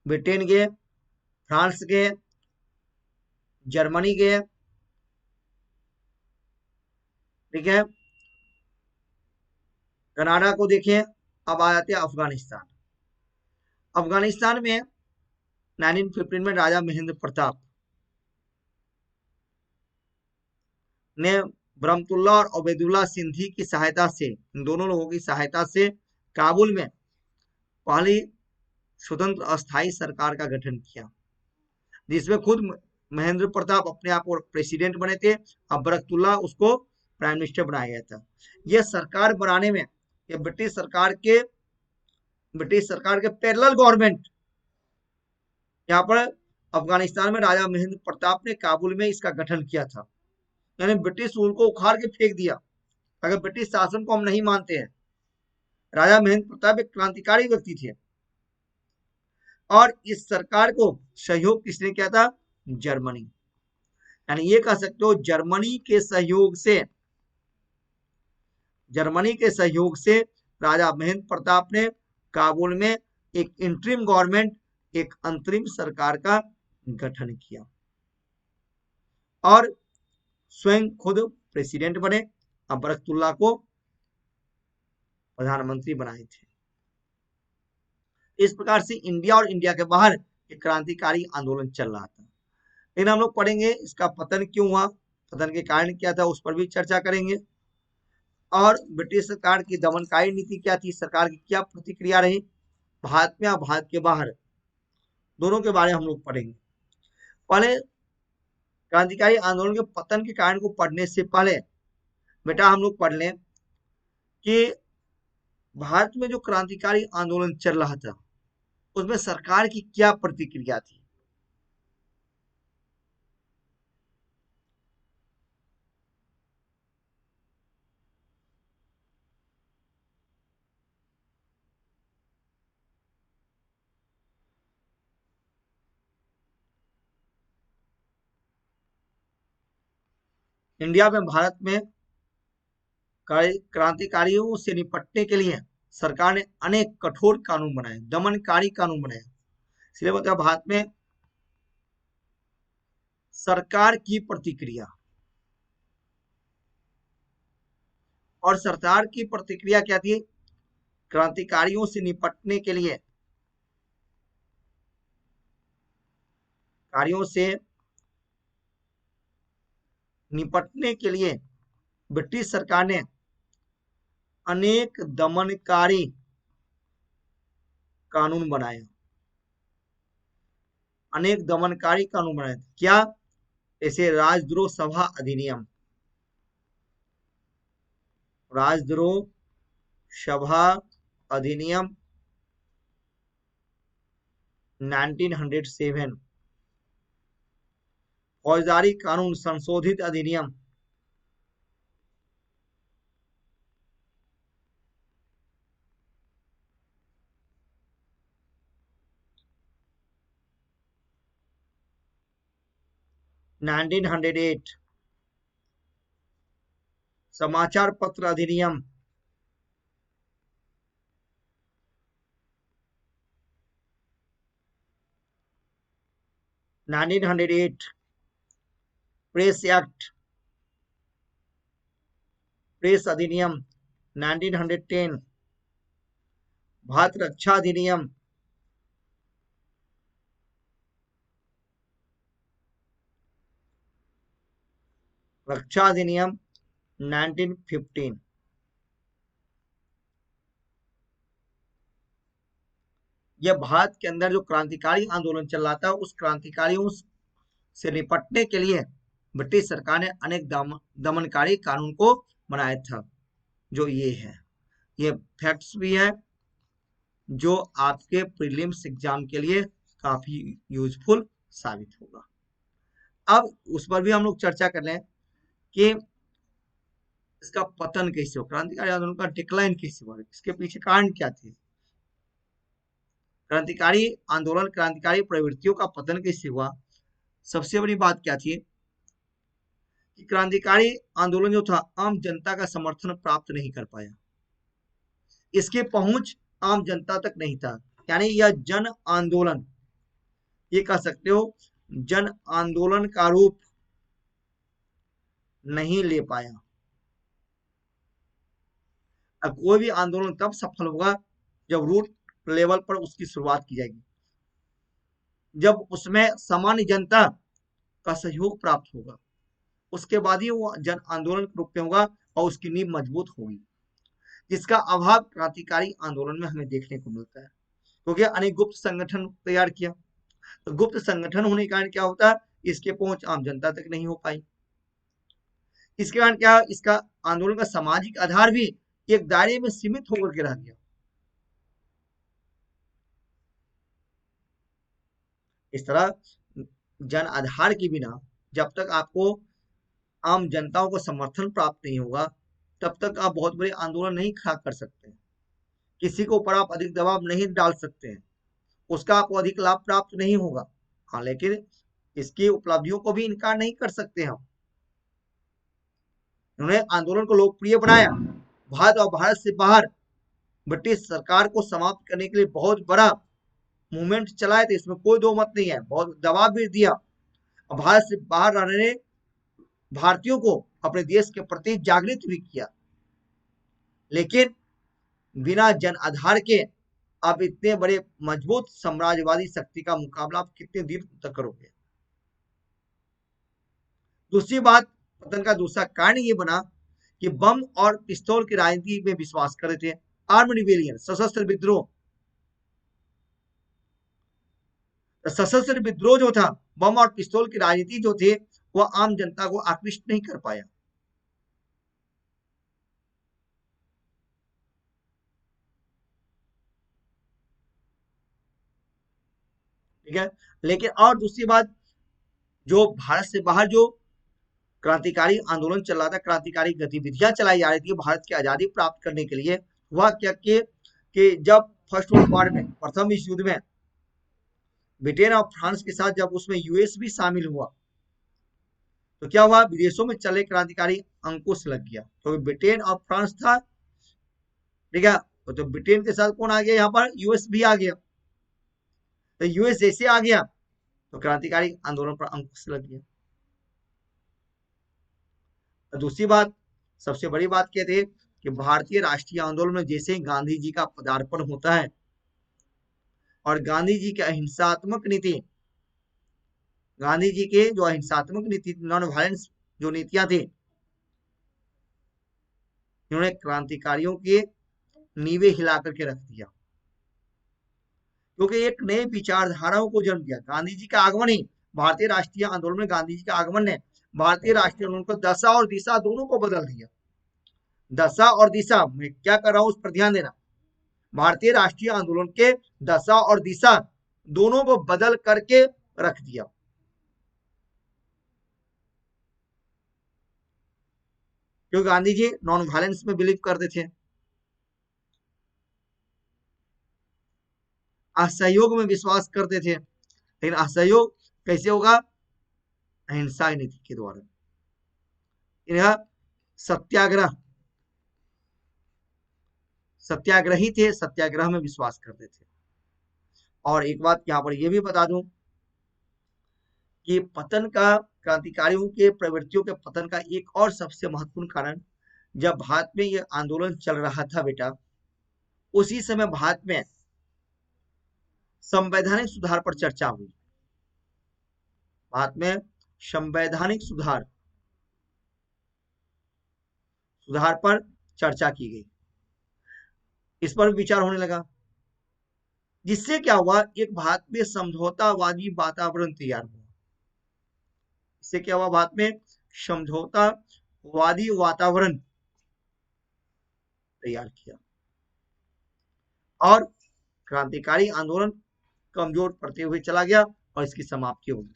ब्रिटेन गए, फ्रांस गए, जर्मनी गए, ठीक है, कनाडा को देखें। अब आ जाते हैं अफगानिस्तान। अफगानिस्तान में 1915 में राजा महेंद्र प्रताप ने बरमतुल्ला और उबैदुल्ला सिंधी की सहायता से, इन दोनों लोगों की सहायता से काबुल में पहली स्वतंत्र अस्थायी सरकार का गठन किया, जिसमें खुद महेंद्र प्रताप अपने आप को प्रेसिडेंट बने थे और बरकतुल्ला उसको प्राइम मिनिस्टर बनाया गया था। यह सरकार बनाने में यह ब्रिटिश सरकार के पैरेलल गवर्नमेंट, यहाँ पर अफगानिस्तान में राजा महेंद्र प्रताप ने काबुल में इसका गठन किया था, यानी ब्रिटिश रूल को उखाड़ के फेंक दिया। अगर ब्रिटिश शासन को हम नहीं मानते हैं, राजा महेंद्र प्रताप एक क्रांतिकारी व्यक्ति थे और इस सरकार को सहयोग किसने किया था, जर्मनी। यानी ये कह सकते हो जर्मनी के सहयोग से राजा महेंद्र प्रताप ने काबुल में एक इंटरिम गवर्नमेंट, एक अंतरिम सरकार का गठन किया और स्वयं खुद प्रेसिडेंट बने और बरकतुल्ला को प्रधानमंत्री बनाए थे। इस प्रकार से इंडिया और इंडिया के बाहर एक क्रांतिकारी आंदोलन चल रहा था। लेकिन हम लोग पढ़ेंगे इसका पतन क्यों हुआ, पतन के कारण क्या था, उस पर भी चर्चा करेंगे। और ब्रिटिश सरकार की दमनकारी नीति क्या थी, सरकार की क्या प्रतिक्रिया रही भारत में और भारत के बाहर, दोनों के बारे में हम लोग पढ़ेंगे। पहले क्रांतिकारी आंदोलन के पतन के कारण को पढ़ने से पहले बेटा हम लोग पढ़ लें कि भारत में जो क्रांतिकारी आंदोलन चल रहा था उसमें सरकार की क्या प्रतिक्रिया थी। इंडिया में भारत में क्रांतिकारियों से निपटने के लिए सरकार ने अनेक कठोर कानून बनाए, दमनकारी कानून बनाए। इसलिए मतलब भारत में सरकार की प्रतिक्रिया, और सरकार की प्रतिक्रिया क्या थी, क्रांतिकारियों से निपटने के लिए कार्यों से निपटने के लिए ब्रिटिश सरकार ने अनेक दमनकारी कानून बनाए, अनेक दमनकारी कानून बनाए थे। क्या? ऐसे राजद्रोह सभा अधिनियम, राजद्रोह सभा अधिनियम 1907, फौजदारी कानून संशोधित अधिनियम 1908, समाचार पत्र अधिनियम 1908, प्रेस एक्ट, प्रेस अधिनियम 1910, भारत रक्षा अधिनियम 1915। यह भारत के अंदर जो क्रांतिकारी आंदोलन चल रहा था, उस क्रांतिकारियों से निपटने के लिए ब्रिटिश सरकार ने अनेक दमनकारी कानून को बनाया था। जो ये है, ये फैक्ट्स भी है जो आपके प्रीलिम्स एग्जाम के लिए काफी यूजफुल साबित होगा। अब उस पर भी हम लोग चर्चा कर लें कि इसका पतन कैसे हो, क्रांतिकारी आंदोलन का डिक्लाइन कैसे हुआ, इसके पीछे कारण क्या थे, क्रांतिकारी आंदोलन, क्रांतिकारी प्रवृत्तियों का पतन कैसे हुआ। सबसे बड़ी बात क्या थी कि क्रांतिकारी आंदोलन जो था आम जनता का समर्थन प्राप्त नहीं कर पाया, इसकी पहुंच आम जनता तक नहीं था, यानी यह जन आंदोलन, ये कह सकते हो जन आंदोलन का रूप नहीं ले पाया। अब कोई भी आंदोलन तब सफल होगा जब रूट लेवल पर उसकी शुरुआत की जाएगी, जब उसमें सामान्य जनता का सहयोग प्राप्त होगा, उसके बाद ही वो जन आंदोलन के रूप में होगा और उसकी नींव मजबूत होगी, जिसका अभाव क्रांतिकारी आंदोलन में हमें देखने को मिलता है। क्योंकि अनेक गुप्त संगठन तैयार किया, तो गुप्त संगठन होने के कारण क्या होता है, इसके पहुंच आम जनता तक नहीं हो पाई। इसके कारण क्या, इसका आंदोलन का सामाजिक आधार भी एक दायरे में सीमित होकर के रह गया। इस तरह जन आधार के बिना जब तक आपको आम जनताओं को समर्थन प्राप्त नहीं होगा, तब तक आप बहुत बड़े आंदोलन नहीं खड़ा कर सकते, किसी के ऊपर आप अधिक दबाव नहीं डाल सकते हैं, उसका आपको अधिक लाभ प्राप्त नहीं होगा। हाँ, लेकिन इसकी उपलब्धियों को भी इनकार नहीं कर सकते हम। उन्होंने आंदोलन को लोकप्रिय बनाया, भारत और भारत से बाहर ब्रिटिश सरकार को समाप्त करने के लिए बहुत बड़ा मूवमेंट चलाए थे, इसमें कोई दो मत नहीं है, बहुत दबाव भी दिया। भारत से बाहर रहने भारतीयों को अपने देश के प्रति जागृत भी किया, लेकिन बिना जन आधार के आप इतने बड़े मजबूत साम्राज्यवादी शक्ति का मुकाबला आप कितने देर तक करोगे। दूसरी बात, पतन का दूसरा कारण ये बना कि बम और पिस्तौल की राजनीति में विश्वास कर रहे थे, आर्म रिबेलियन, सशस्त्र विद्रोह, सशस्त्र विद्रोह जो था, बम और पिस्तौल की राजनीति जो थे, वह आम जनता को आकृष्ट नहीं कर पाया। ठीक है, लेकिन और दूसरी बात, जो भारत से बाहर जो क्रांतिकारी आंदोलन चल रहा था, क्रांतिकारी गतिविधियां चलाई जा रही थी भारत की आजादी प्राप्त करने के लिए, हुआ क्या कि जब फर्स्ट वर्ल्ड वॉर में, प्रथम विश्व युद्ध में ब्रिटेन और फ्रांस के साथ जब उसमें यूएस भी शामिल हुआ, तो क्या हुआ, विदेशों में चले क्रांतिकारी अंकुश लग गया, तो ब्रिटेन और फ्रांस था, ठीक है, तो ब्रिटेन के साथ कौन आ गया, यहाँ पर यूएस भी आ गया, तो यूएस जैसे आ गया तो क्रांतिकारी आंदोलन पर अंकुश लग गया। दूसरी बात, सबसे बड़ी बात क्या थी कि भारतीय राष्ट्रीय आंदोलन में जैसे गांधी जी का पदार्पण होता है और गांधी जी की अहिंसात्मक नीति गांधी जी के जो अहिंसात्मक नीति, नॉन वायलेंस जो नीतियां थी, इन्होंने क्रांतिकारियों के नींवें हिला करके रख दिया, क्योंकि एक नए विचारधाराओं को जन्म दिया। गांधी जी का आगमन ही, भारतीय राष्ट्रीय आंदोलन में गांधी जी का आगमन ने भारतीय राष्ट्रीय आंदोलन को दशा और दिशा दोनों को बदल दिया। दशा और दिशा, मैं क्या कर रहा हूं उस पर ध्यान देना। भारतीय राष्ट्रीय आंदोलन के दशा और दिशा दोनों को बदल करके रख दिया। क्योंकि गांधी जी नॉन वायलेंस में बिलीव करते थे, असहयोग में विश्वास करते थे, लेकिन असहयोग कैसे होगा? अहिंसा नीति के द्वारा। इन्हें सत्याग्रह, सत्याग्रही थे, सत्याग्रह में विश्वास करते थे। और एक बात यहां पर यह भी बता दूं कि पतन का, क्रांतिकारियों के प्रवृत्तियों के पतन का एक और सबसे महत्वपूर्ण कारण, जब भारत में यह आंदोलन चल रहा था बेटा, उसी समय भारत में संवैधानिक सुधार पर चर्चा हुई। भारत में संवैधानिक सुधार पर चर्चा की गई, इस पर विचार होने लगा, जिससे क्या हुआ, एक भारत में समझौतावादी वातावरण तैयार हुआ। इससे क्या हुआ? भारत में समझौतावादी वातावरण तैयार किया और क्रांतिकारी आंदोलन कमजोर पड़ते हुए चला गया और इसकी समाप्ति हो गई।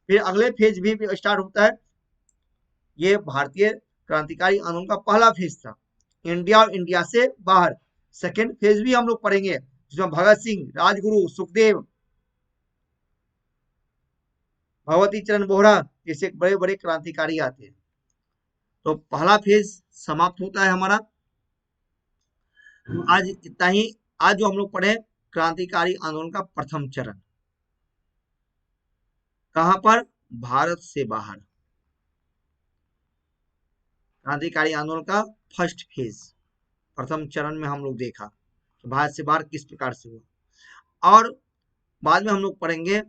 फिर अगले फेज भी स्टार्ट होता है। ये भारतीय क्रांतिकारी आंदोलन का पहला फेज था, इंडिया और इंडिया से बाहर। सेकेंड फेज भी हम लोग पढ़ेंगे, जिसमें भगत सिंह, राजगुरु, सुखदेव, भगवती चरण बोहरा जैसे बड़े बड़े क्रांतिकारी आते हैं। तो पहला फेज समाप्त होता है हमारा। आज इतना ही। आज जो हम लोग पढ़े, क्रांतिकारी आंदोलन का प्रथम चरण, कहां पर? भारत से बाहर। क्रांतिकारी आंदोलन का फर्स्ट फेज, प्रथम चरण में हम लोग देखा कि भारत से बाहर किस प्रकार से हुआ। और बाद में हम लोग पढ़ेंगे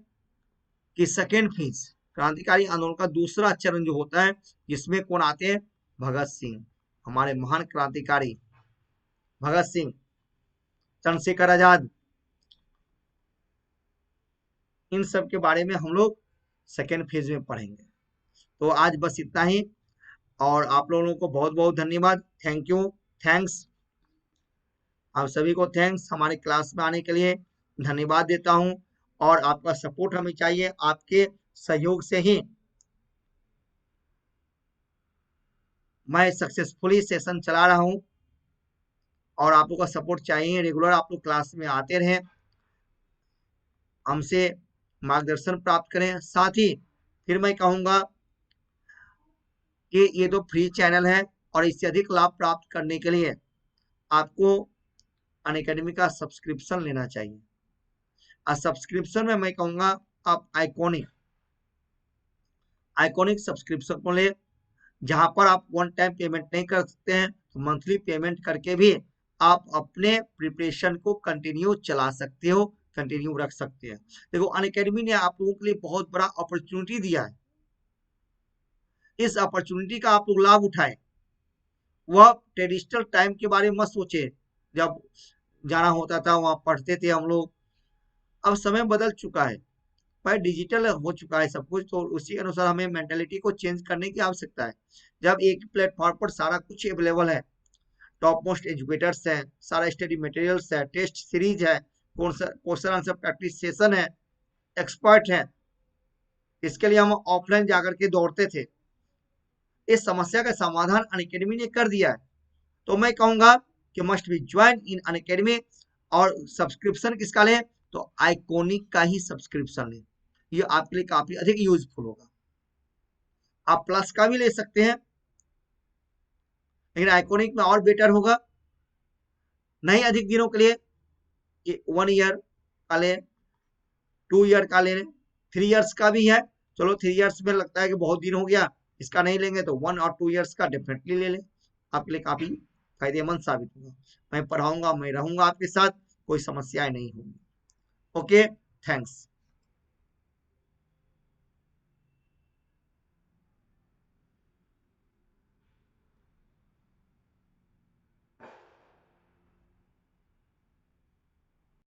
कि सेकेंड फेज, क्रांतिकारी आंदोलन का दूसरा चरण जो होता है, जिसमें कौन आते हैं? भगत सिंह, हमारे महान क्रांतिकारी भगत सिंह, चंद्रशेखर आजाद, इन सब के बारे में हम लोग सेकेंड फेज में पढ़ेंगे। तो आज बस इतना ही, और आप लोगों को बहुत बहुत धन्यवाद। थैंक यू, थैंक्स, आप सभी को थैंक्स हमारे क्लास में आने के लिए, धन्यवाद देता हूं। और आपका सपोर्ट हमें चाहिए, आपके सहयोग से ही मैं सक्सेसफुली सेशन चला रहा हूं, और आप लोगों का सपोर्ट चाहिए। रेगुलर आप लोग क्लास में आते रहें, हमसे मार्गदर्शन प्राप्त करें। साथ ही फिर मैं कहूंगा कि ये तो फ्री चैनल है, और इससे अधिक लाभ प्राप्त करने के लिए आपको अनअकैडमी का सब्सक्रिप्शन लेना चाहिए। और सब्सक्रिप्शन में मैं कहूंगा आप आइकॉनिक सब्सक्रिप्शन को ले, जहां पर आप वन टाइम पेमेंट नहीं कर सकते हैं, तो मंथली पेमेंट करके भी आप अपने प्रिपरेशन को कंटिन्यू चला सकते हो, कंटिन्यू रख सकते हैं। देखो, अनअकैडमी ने आप लोगों के लिए बहुत बड़ा अपॉर्चुनिटी दिया है, इस अपॉर्चुनिटी का आप लोग लाभ उठाएं। वह ट्रेडिशनल टाइम के बारे में मत सोचे, जब जाना होता था वहां पढ़ते थे हम लोग। अब समय बदल चुका है, पर डिजिटल हो चुका है सब कुछ, तो उसी अनुसार हमें मेंटेलिटी को चेंज करने की आवश्यकता है। जब एक प्लेटफॉर्म पर सारा कुछ अवेलेबल है, टॉप मोस्ट एजुकेटर्स हैं, सारा स्टडी मटेरियल्स है, टेस्ट सीरीज है, क्वेश्चन आंसर प्रैक्टिस सेशन है, एक्सपर्ट है, इसके लिए हम ऑफलाइन जाकर के दौड़ते थे। इस समस्या का समाधान अनअकैडमी ने कर दिया है। तो मैं कहूंगा कि must be join in Unacademy. और सब्सक्रिप्शन किसका लें? तो आइकॉनिक का ही सब्सक्रिप्शन लें, ये आपके लिए काफी अधिक यूजफुल होगा। आप प्लस का भी ले सकते हैं, लेकिन आइकॉनिक में और बेटर होगा। नहीं अधिक दिनों के लिए 1 ईयर का ले, 2 ईयर का ले, 3 ईयर्स का भी है। चलो 3 ईयर्स में लगता है कि बहुत दिन हो गया, इसका नहीं लेंगे, तो 1 और 2 ईयर्स का डेफिनेटली ले लें, आपके लिए काफी फायदेमंद साबित होगा। मैं पढ़ाऊंगा, मैं रहूंगा आपके साथ, कोई समस्याएं नहीं होंगी। Okay, thanks.